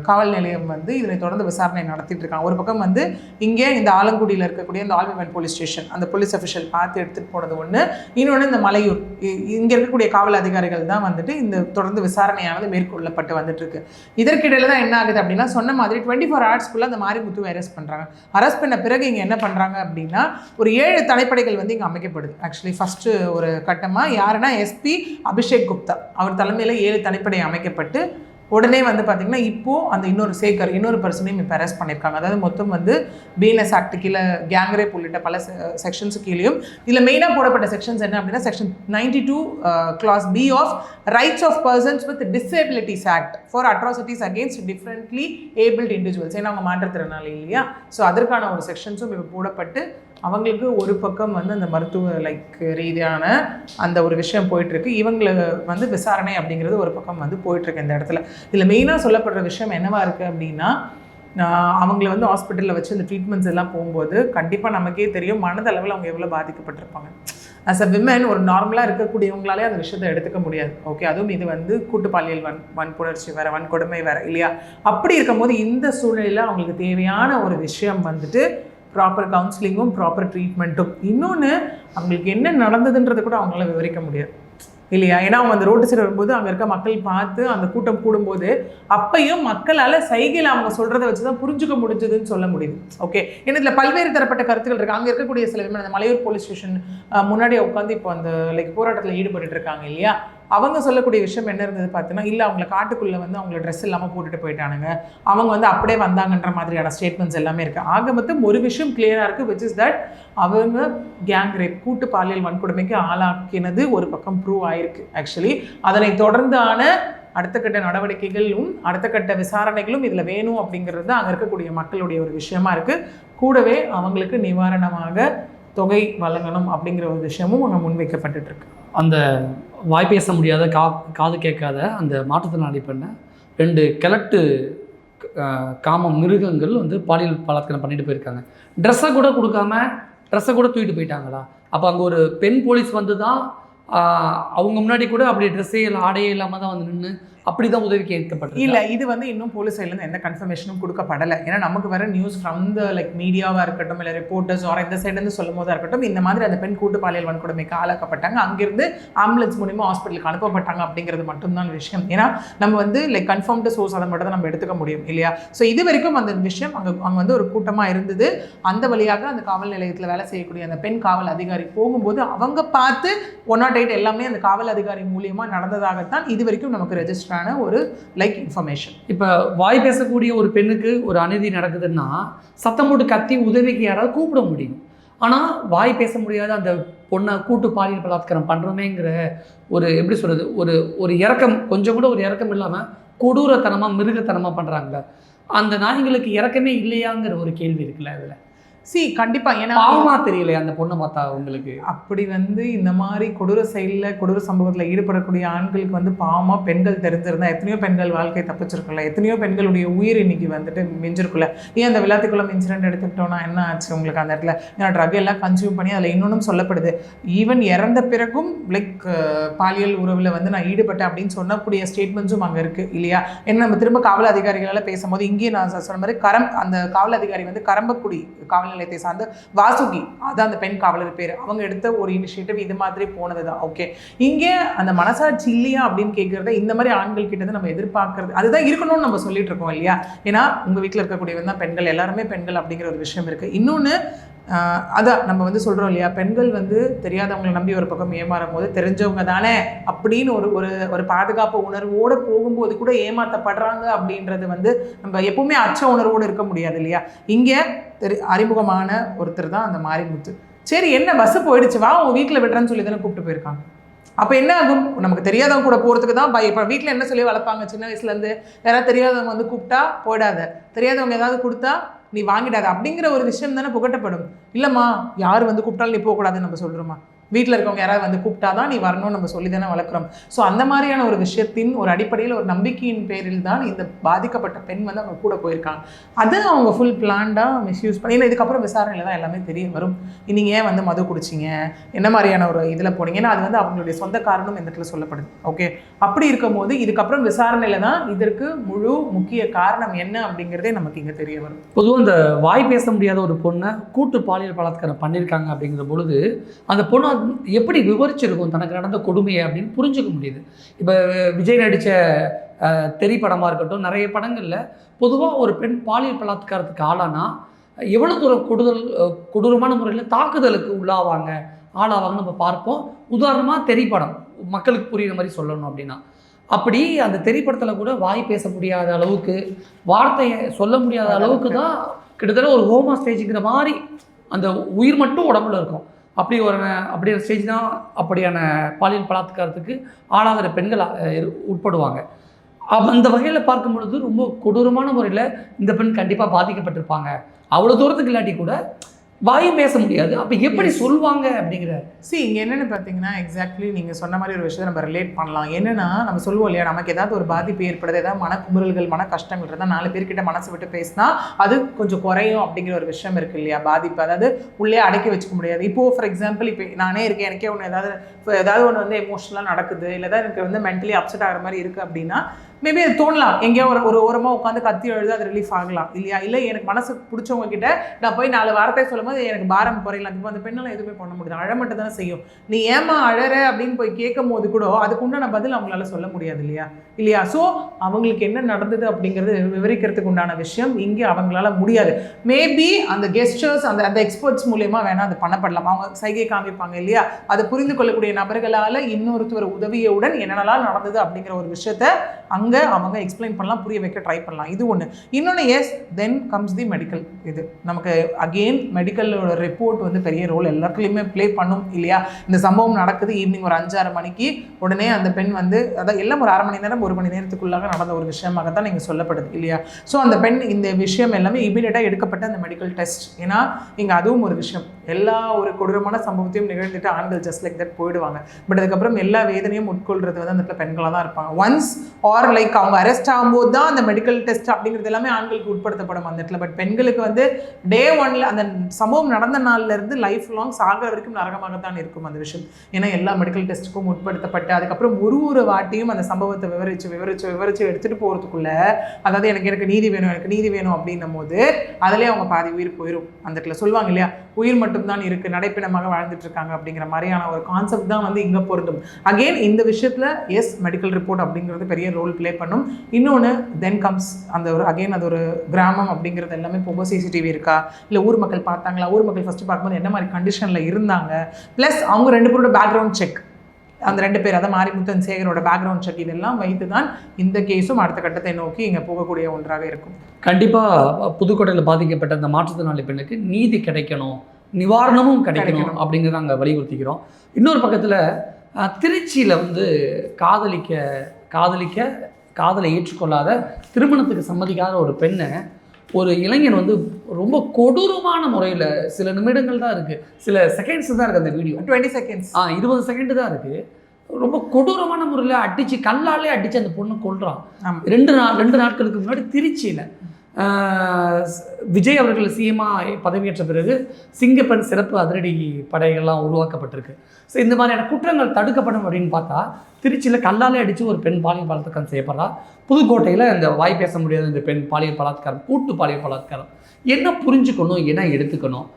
காவல் நிலையம் வந்து இதனை தொடர்ந்து விசாரணை நடத்திட்டு இருக்காங்க. ஒரு பக்கம் வந்து இங்கே இந்த ஆலங்குடியில் இருக்கக்கூடிய இந்த ஆல் விமன் போலீஸ் ஸ்டேஷன் அந்த போலீஸ் அஃபிஷியல் பார்த்து எடுத்துகிட்டு போனது ஒன்று, இன்னொன்று இந்த மலையூர் இங்கே இருக்கக்கூடிய காவல் அதிகாரிகள் தான் வந்துட்டு இந்த தொடர்ந்து விசாரணையானது மேற்கொள்ளப்பட்டு வந்துட்டு இருக்கு. இதற்கிடையில் தான் என்ன ஆகுது அப்படின்னா, சொன்ன மாதிரி 24 ஹவர்ஸ்க்குள்ளே அந்த மாரிமுத்துவை அரெஸ்ட் பண்ணுறாங்க. அரெஸ்ட் பண்ண பிறகு இங்கே என்ன பண்ணுறாங்க அப்படின்னா, ஒரு 7 தனிப்படைகள் வந்து இங்கே அமைக்கப்படுது. ஆக்சுவலி ஃபஸ்ட்டு ஒரு கட்டமாக யாருன்னா எஸ்பி அபிஷேக் குப்தா அவர் தலைமையில் 7 தனிப்படை அமைக்கப்பட்டு உடனே வந்து பார்த்திங்கன்னா இப்போது அந்த இன்னொரு பர்சனையும் இப்போ அரெஸ்ட் பண்ணியிருக்காங்க. அதாவது மொத்தம் வந்து பிஎன்எஸ் ஆக்ட் கீழே கேங்ரேப் உள்ளிட்ட பல செக்ஷன்ஸு கீழேயும் இதில் மெயினாக போடப்பட்ட செக்ஷன்ஸ் என்ன அப்படின்னா, section 92 clause B of rights of persons with disabilities act for atrocities against differently abled individuals. ஏன்னா அவங்க மாற்றுத்திறனாளி இல்லையா, ஸோ அதற்கான ஒரு செக்ஷன்ஸும் இப்போ போடப்பட்டு அவங்களுக்கு ஒரு பக்கம் வந்து அந்த மருத்துவ ரீதியான அந்த ஒரு விஷயம் போயிட்டுருக்கு. இவங்களை வந்து விசாரணை அப்படிங்கிறது ஒரு பக்கம் வந்து போயிட்டுருக்கு இந்த இடத்துல. இதில் மெயினாக சொல்லப்படுற விஷயம் என்னவா இருக்குது அப்படின்னா, அவங்கள வந்து ஹாஸ்பிட்டலில் வச்சு இந்த ட்ரீட்மெண்ட்ஸ் எல்லாம் போகும்போது கண்டிப்பாக நமக்கே தெரியும் மனதளவில் அவங்க எவ்வளோ பாதிக்கப்பட்டிருப்பாங்க. ஆஸ் அ விமன் ஒரு நார்மலாக இருக்கக்கூடியவங்களாலே அந்த விஷயத்தை எடுத்துக்க முடியாது. ஓகே, அதுவும் இது வந்து கூட்டு பாலியல் வன்புணர்ச்சி வேறு, வன்கொடுமை வேறு இல்லையா. அப்படி இருக்கும்போது இந்த சூழ்நிலையில் அவங்களுக்கு தேவையான ஒரு விஷயம் வந்துட்டு ப்ராப்பர் கவுன்சிலிங்கும் ப்ராப்பர் ட்ரீட்மெண்ட்டும். இன்னொன்று அவங்களுக்கு என்ன நடந்ததுன்றதை கூட அவங்களால விவரிக்க முடியாது இல்லையா. ஏன்னா அவங்க அந்த ரோட்டு சைடு வரும்போது அங்கே இருக்க மக்கள் பார்த்து அந்த கூட்டம் கூடும்போது அப்பையும் மக்களால் சைகையில் அவங்க சொல்கிறத வச்சு தான் புரிஞ்சுக்க முடிஞ்சதுன்னு சொல்ல முடியுது. ஓகே, ஏன்னா இதில் பல்வேறு தரப்பட்ட கருத்துக்கள் இருக்குது. அங்கே இருக்கக்கூடிய சில விமன் அந்த மலையூர் போலீஸ் ஸ்டேஷன் முன்னாடி உட்காந்து இப்போ அந்த போராட்டத்தில் ஈடுபட்டு இருக்காங்க இல்லையா, அவங்க சொல்லக்கூடிய விஷயம் என்ன இருந்தது பார்த்தீங்கன்னா, இல்லை அவங்கள காட்டுக்குள்ளே வந்து அவங்கள ட்ரெஸ் இல்லாமல் போட்டுட்டு போயிட்டானுங்க, அவங்க வந்து அப்படியே வந்தாங்கன்ற மாதிரியான ஸ்டேட்மெண்ட்ஸ் எல்லாமே இருக்குது. ஆக மொத்தம் ஒரு விஷயம் கிளியராக இருக்குது, விச் இஸ் தட் அவங்க கேங் ரேப் கூட்டு பாலியல் வன்கொடுமைக்கு ஆளாக்கினது ஒரு பக்கம் ப்ரூவ் ஆயிருக்கு. ஆக்சுவலி அதனை தொடர்ந்தான அடுத்த கட்ட நடவடிக்கைகளும் அடுத்த கட்ட விசாரணைகளும் இதில் வேணும் அப்படிங்கிறது அங்கே இருக்கக்கூடிய மக்களுடைய ஒரு விஷயமா இருக்குது. கூடவே அவங்களுக்கு நிவாரணமாக தொகை வழங்கணும் அப்படிங்கிற ஒரு விஷயமும் அங்கே முன்வைக்கப்பட்டுட்டு இருக்கு. அந்த வாய் பேச முடியாத காது கேட்காத அந்த மாற்றுத்திறனாளி பெண்ணை 2 கிழட்டு காம மிருகங்கள் வந்து பாலியல் பலாத்காரம் பண்ணிட்டு போயிருக்காங்க. ட்ரெஸ்ஸை கூட கொடுக்காம ட்ரெஸ்ஸை கூட தூக்கிட்டு போயிட்டாங்களா? அப்போ அங்கே ஒரு பெண் போலீஸ் வந்து தான் அவங்க முன்னாடி கூட அப்படி ட்ரெஸ்ஸே இல்லை ஆடையே இல்லாமல் தான் வந்து நின்று அப்படி தான் உதவி கேட்கப்பட்டது. இல்லை, இது வந்து இன்னும் போலீஸ் சைட்லேருந்து எந்த கன்ஃபர்மேஷனும் கொடுக்கப்படலை. ஏன்னா நமக்கு வர நியூஸ் ஃப்ரம் த லைக் மீடியாவாக இருக்கட்டும், இல்லை ரிப்போர்ட்டர்ஸ் ஆர் இந்த சைட்லேருந்து சொல்லும் போதாக இருக்கட்டும், இந்த மாதிரி அந்த பெண் கூட்டு பாலியல் வன்கொடுமைக்கு ஆளாக்கப்பட்டாங்க, அங்கிருந்து ஆம்புலன்ஸ் மூலிமா ஹாஸ்பிட்டலுக்கு அனுப்பப்பட்டாங்க அப்படிங்கிறது மட்டும்தான் விஷயம். ஏன்னா நம்ம வந்து லைக் கன்ஃபார்ம்டு சோர்ஸ் அதை மட்டும் தான் நம்ம எடுத்துக்க முடியும் இல்லையா? ஸோ இது வரைக்கும் அந்த விஷயம் அங்கே வந்து ஒரு கூட்டமாக இருந்தது. அந்த வழியாக அந்த காவல் நிலையத்தில் வேலை செய்யக்கூடிய அந்த பெண் காவல் அதிகாரி போகும்போது அவங்க பார்த்து 108 எல்லாமே அந்த காவல் அதிகாரி மூலியமாக நடந்ததாகத்தான் இது வரைக்கும் நமக்கு ரெஜிஸ்டர் ஒரு லைக் இன்ஃபர்மேஷன். இப்போ வாய் பேசக்கூடிய ஒரு பெண்ணுக்கு ஒரு அநீதி நடக்குதுன்னா சத்தம் போட்டு கத்தி உதவிக்கு யாராவது கூப்பிட முடியும். ஆனால் வாய் பேச முடியாத அந்த பொண்ணை கூட்டு பாலியல் பலாத்காரம் பண்ணுறோமேங்கிற ஒரு எப்படி சொல்கிறது, ஒரு இறக்கம், கொஞ்சம் கூட ஒரு இறக்கம் இல்லாமல் கொடூரத்தனமாக மிருகத்தனமாக பண்ணுறாங்களே, அந்த நாய்களுக்கு இறக்கமே இல்லையாங்கிற ஒரு கேள்வி இருக்குல்ல அதில். கண்டிப்பாக. ஏன்னா பாவமாக தெரியலையா அந்த பொண்ணை பார்த்தா உங்களுக்கு? அப்படி வந்து இந்த மாதிரி கொடூர செயலில் கொடூர சம்பவத்தில் ஈடுபடக்கூடிய ஆண்களுக்கு வந்து பாவமாக பெண்கள் தெரிஞ்சிருந்தா எத்தனையோ பெண்கள் வாழ்க்கை தப்பிச்சிருக்குல்ல, எத்தனையோ பெண்களுடைய உயிர் இன்னைக்கு வந்துட்டு மிஞ்சிருக்குல்ல. ஏன் அந்த விளாத்திக்குளம் இன்சிடென்ட் எடுத்துக்கிட்டோன்னா என்ன ஆச்சு உங்களுக்கு அந்த இடத்துல? ஏன்னா ட்ரக் எல்லாம் கன்சியூம் பண்ணி அதில் இன்னொன்றும் சொல்லப்படுது, ஈவன் இறந்த பிறகும் லைக் பாலியல் உறவில் வந்து நான் ஈடுபட்டேன் அப்படின்னு சொல்லக்கூடிய ஸ்டேட்மெண்ட்ஸும் அங்கே இருக்குது இல்லையா? ஏன்னா நம்ம திரும்ப காவல் அதிகாரிகளால் பேசும்போது இங்கே நான் சொன்ன மாதிரி அந்த காவல் அதிகாரி வந்து கரம்பக்குடி காவல் நிலையத்தை சார்ந்த வாசுகி, அதான் அந்த பெண் காவலர் பேர், அவங்க எடுத்த ஒரு இனிஷியேட்டிவ் இது மாதிரி போனது தான். ஓகே, இங்கே அந்த மனசாட்சி இல்லையா அப்படின்னு கேட்குறத இந்த மாதிரி ஆண்கள் கிட்ட நம்ம எதிர்பார்க்கறது அதுதான் இருக்கணும்னு நம்ம சொல்லிட்டு இருக்கோம் இல்லையா? ஏன்னா உங்கள் வீட்டில் இருக்கக்கூடியவங்க தான் பெண்கள், எல்லாருமே பெண்கள் அப்படிங்கிற ஒரு விஷயம் இருக்குது. இன்னொன்று அதான் நம்ம வந்து சொல்கிறோம் இல்லையா, பெண்கள் வந்து தெரியாதவங்களை நம்பி ஒரு பக்கம் ஏமாறும் போது தெரிஞ்சவங்க தானே அப்படின்னு ஒரு பாதுகாப்பு உணர்வோடு போகும்போது கூட ஏமாற்றப்படுறாங்க அப்படின்றது வந்து நம்ம எப்பவுமே அச்ச உணர்வோடு இருக்க முடியாது இல்லையா? இங்கே அறிமுகமான ஒருத்தர் தான் அந்த மாரிமுத்து. சரி, என்ன பஸ்ஸு போயிடுச்சு, வா உங்கள் வீட்டில் விட்டுறேன்னு சொல்லி தானே கூப்பிட்டு போயிருக்காங்க. அப்போ என்ன ஆகும்? நமக்கு தெரியாதவங்க கூட போகிறதுக்கு தான் இப்போ வீட்டில் என்ன சொல்லி வளர்ப்பாங்க சின்ன வயசுலேருந்து, யாராவது தெரியாதவங்க வந்து கூப்பிட்டா போயிடாத, தெரியாதவங்க ஏதாவது கொடுத்தா நீ வாங்கிடாத அப்படிங்கிற ஒரு விஷயம் தானே புகட்டப்படும். இல்லைம்மா, யார் வந்து கூப்பிட்டாலும் நீ போகக்கூடாதுன்னு நம்ம சொல்கிறோமா? வீட்டில் இருக்கவங்க யாராவது வந்து கூப்பிட்டா தான் நீ வரணும்னு நம்ம சொல்லி தானே வளர்க்குறோம். ஸோ அந்த மாதிரியான ஒரு விஷயத்தின் ஒரு அடிப்படையில் ஒரு நம்பிக்கையின் பேரில் தான் இந்த பாதிக்கப்பட்ட பெண் வந்து அவங்க கூட போயிருக்காங்க. அதை அவங்க ஃபுல் பிளான்டாக மிஸ்யூஸ் பண்ணி, இல்லை இதுக்கப்புறம் விசாரணையில் தான் எல்லாமே தெரிய வரும். நீங்கள் ஏன் வந்து மது குடிச்சிங்க, என்ன மாதிரியான ஒரு இதில் போனீங்கன்னா அது வந்து அவங்களுடைய சொந்த காரணம் இந்த இடத்துல சொல்லப்படுது. ஓகே, அப்படி இருக்கும்போது இதுக்கப்புறம் விசாரணையில் தான் இதற்கு முழு முக்கிய காரணம் என்ன அப்படிங்கிறதே நமக்கு இங்கே தெரிய வரும். பொதுவாக இந்த வாய் பேச முடியாத ஒரு பொண்ணை கூட்டு பாலியல் பலாத்காரம் பண்ணியிருக்காங்க அப்படிங்கிற பொழுது அந்த பொண்ணு எப்படி விவரிச்சிருக்கும் தனக்கு நடந்த கொடுமையை அப்படின்னு புரிஞ்சுக்க முடியுது. இப்போ விஜய் நடித்த திரைப்படமாக இருக்கட்டும், நிறைய படங்களில் பொதுவாக ஒரு பெண் பாலியல் பலாத்காரத்துக்கு ஆளானா எவ்வளோ தூரம் கொடூரமான முறையில் தாக்குதலுக்கு ஆளாவாங்கன்னு நம்ம பார்ப்போம். உதாரணமாக திரைப்படம் மக்களுக்கு புரியுற மாதிரி சொல்லணும் அப்படின்னா, அப்படி அந்த திரைப்படத்தில் கூட வாய் பேச முடியாத அளவுக்கு, வார்த்தையை சொல்ல முடியாத அளவுக்கு தான் கிட்டத்தட்ட ஒரு ஹோமா ஸ்டேஜுங்கிற மாதிரி அந்த உயிர் மட்டும் உடம்புல இருக்கும். அப்படி ஒரு ஸ்டேஜ் தான் அப்படியான பாலியல் பலாத்காரத்துக்கு ஆளாகிற பெண்கள் உட்படுவாங்க. அந்த வகையில் பார்க்கும் பொழுது ரொம்ப கொடூரமான முறையில் இந்த பெண் கண்டிப்பாக பாதிக்கப்பட்டிருப்பாங்க. அவ்வளோ தூரத்துக்கு இல்லாட்டி கூட வாயும் பேச முடியாது. அப்போ எப்படி சொல்லுவாங்க அப்படிங்கிற இங்கே என்னென்னு பார்த்தீங்கன்னா, எக்ஸாக்ட்லி நீங்கள் சொன்ன மாதிரி ஒரு விஷயத்தை நம்ம ரிலேட் பண்ணலாம். என்னென்னா, நம்ம சொல்லுவோம் இல்லையா, நமக்கு ஏதாவது ஒரு பாதிப்பு ஏற்படுது, ஏதாவது மனக்குமுறல்கள் மன கஷ்டங்கள் இருந்தால் 4 பேர்கிட்ட மனசு விட்டு பேசினா அது கொஞ்சம் குறையும் அப்படிங்கிற ஒரு விஷயம் இருக்குது இல்லையா? பாதிப்பு அதாவது உள்ளே அடக்கி வச்சுக்க முடியாது. இப்போது ஃபார் எக்ஸாம்பிள் இப்போ நானே இருக்கேன், எனக்கே ஒன்று ஏதாவது ஒன்று வந்து எமோஷனலாக நடக்குது, இல்லை தான் எனக்கு வந்து மென்டலி அப்செட் ஆகிற மாதிரி இருக்குது அப்படின்னா மேபி அது தோணலாம், எங்கேயோ ஒரு ஓரமாக உட்காந்து கத்தி எழுது அது ரிலீஃப் ஆகலாம் இல்லையா? இல்லை எனக்கு மனசு பிடிச்சவங்க கிட்ட நான் போய் 4 வார்த்தை சொல்லும் போது எனக்கு பாரம் குறையலாம். இப்போ அந்த பெண்ணெல்லாம் எதுவுமே பண்ண முடியாது, அழ மட்டும் தானே செய்யும். நீ ஏமா அழற அப்படின்னு போய் கேட்கும் போது கூட அதுக்கு உண்டான பதில் அவங்களால சொல்ல முடியாது இல்லையா? ஸோ அவங்களுக்கு என்ன நடந்தது அப்படிங்கிறது விவரிக்கிறதுக்கு உண்டான விஷயம் இங்கே அவங்களால முடியாது. மேபி அந்த கெஸ்டர்ஸ் அந்த எக்ஸ்பர்ட்ஸ் மூலயமா வேணால் அது பண்ணப்படலாம், அவங்க சைகை காமிப்பாங்க இல்லையா? அதை புரிந்து கொள்ளக்கூடிய நபர்களால் இன்னொருத்தர் உதவியுடன் என்னென்னலாம் நடந்தது அப்படிங்கிற ஒரு விஷயத்த அங்கே அவங்க எக்ஸ்பிளைன் பண்ணலாம், புரிய வைக்க ட்ரை பண்ணலாம். இது ஒன்று. இன்னொன்று, yes then comes the medical. இது நமக்கு அகெயின் மெடிக்கலோட ரிப்போர்ட் வந்து பெரிய ரோல் எல்லாத்துலேயுமே ப்ளே பண்ணும் இல்லையா? இந்த சம்பவம் நடக்குது ஈவினிங் ஒரு 5-6 மணிக்கு. உடனே அந்த பெண் வந்து அதான் எல்லாம் ஒரு 1/2 மணி நேரம் 1 மணி நேரத்துக்குள்ளாக நடந்த ஒரு விஷயமாகத்தான் நீங்கள் சொல்லப்படுது இல்லையா? ஸோ அந்த பெண் இந்த விஷயம் எல்லாமே இமீடியட்டாக எடுக்கப்பட்ட அந்த மெடிக்கல் டெஸ்ட். ஏன்னா இங்கே அதுவும் ஒரு விஷயம், எல்லா ஒரு கொடூரமான சம்பவத்தையும் நிகழ்ந்துட்டு ஆண்கள் ஜஸ்ட் லைக் தட் போயிடுவாங்க. பட் அதுக்கப்புறம் எல்லா வேதனையும் உட்கொள்றது வந்து அந்த இடத்துல பெண்களாக தான் இருப்பாங்க. ஒன்ஸ் ஆர் லைக் அவங்க அரெஸ்ட் ஆகும்போது தான் அந்த மெடிக்கல் டெஸ்ட் அப்படிங்கிறது எல்லாமே ஆண்களுக்கு உட்படுத்தப்படும் அந்த இடத்துல. பட் பெண்களுக்கு வந்து டே ஒன்ல அந்த சம்பவம் நடந்த நாள்ல இருந்து லைஃப் லாங் சாகிற வரைக்கும் நரகமாகத்தான் இருக்கும் அந்த விஷயம். ஏன்னா எல்லா மெடிக்கல் டெஸ்ட்டுக்கும் உட்படுத்தப்பட்டு அதுக்கப்புறம் ஒரு வாட்டியும் அந்த சம்பவத்தை விவரிச்சு எடுத்துட்டு போறதுக்குள்ள, அதாவது எனக்கு நீதி வேணும் அப்படின்னும் போது அதுலேயே அவங்க பாதி உயிர் போயிடும். அந்த இடத்துல சொல்லுவாங்க இல்லையா, உயிர் மட்டும்தான் இருக்கு, நடைப்பிணமாக வாழ்ந்துட்டு இருக்காங்க அப்படிங்கிற மாதிரியான ஒரு கான்செப்ட் தான் வந்து இங்கே பொருந்தும். அகெயின் இந்த விஷயத்தில் எஸ் மெடிக்கல் ரிப்போர்ட் அப்படிங்கிறது பெரிய ரோல் ப்ளே பண்ணும். இன்னொன்று தென் கம்ஸ் அந்த ஒரு அகெயின் அது ஒரு கிராமம் அப்படிங்கிறது எல்லாமே போகும்போது சிசிடிவி இருக்கா, இல்லை ஊர் மக்கள் பார்த்தாங்களா, ஊர் மக்கள் ஃபஸ்ட்டு பார்க்கும்போது என்ன மாதிரி கண்டிஷனில் இருந்தாங்க, ப்ளஸ் அவங்க 2 பேரோட பேக்ரவுண்ட் செக், அந்த 2 பேர் அதாவது மாரிமுத்தன் சேகரோட பேக்ரவுண்ட் செக், இதெல்லாம் வைத்து தான் இந்த கேஸும் அடுத்த கட்டத்தை நோக்கி இங்கே போகக்கூடிய ஒன்றாக இருக்கும். கண்டிப்பாக புதுக்கோட்டையில் பாதிக்கப்பட்ட அந்த மாற்றுத்திறனாளி பெண்ணுக்கு நீதி கிடைக்கணும், நிவாரணமும் கிடைக்கணும் அப்படிங்கிறத நாங்கள் வலியுறுத்திக்கிறோம். இன்னொரு பக்கத்தில் திருச்சியில் வந்து காதலை ஏற்றுக்கொள்ளாத, திருமணத்துக்கு சம்மதிக்காத ஒரு பெண்ணை ஒரு இளைஞன் வந்து ரொம்ப கொடூரமான முறையில், சில நிமிடங்கள் தான் இருக்குது, சில செகண்ட்ஸ் தான் இருக்குது அந்த வீடியோ, 20 செகண்ட்ஸ் 20 செகண்ட் தான் இருக்குது, ரொம்ப கொடூரமான முறையில் அடித்து கல்லாலே அடித்து அந்த பொண்ணு கொல்றான். 2 நாட்களுக்கு முன்னாடி திருச்சியில் விஜய் அவர்கள் சிஎம்மாக பதவியேற்ற பிறகு சிங்கப்பெண் சிறப்பு அதிரடி படைகள்லாம் உருவாக்கப்பட்டிருக்கு. ஸோ இந்த மாதிரியான குற்றங்கள் தடுக்கப்படும் அப்படின்னு பார்த்தா திருச்சியில் கல்லாலே அடித்து ஒரு பெண் பாலியல் பலாத்காரம் செய்யப்படுறா. புதுக்கோட்டையில் இந்த வாய் பேச முடியாத இந்த பெண் பாலியல் பலாத்காரம், கூட்டு பாலியல் பலாத்காரம். என்ன புரிஞ்சுக்கணும், என்ன எடுத்துக்கணும்?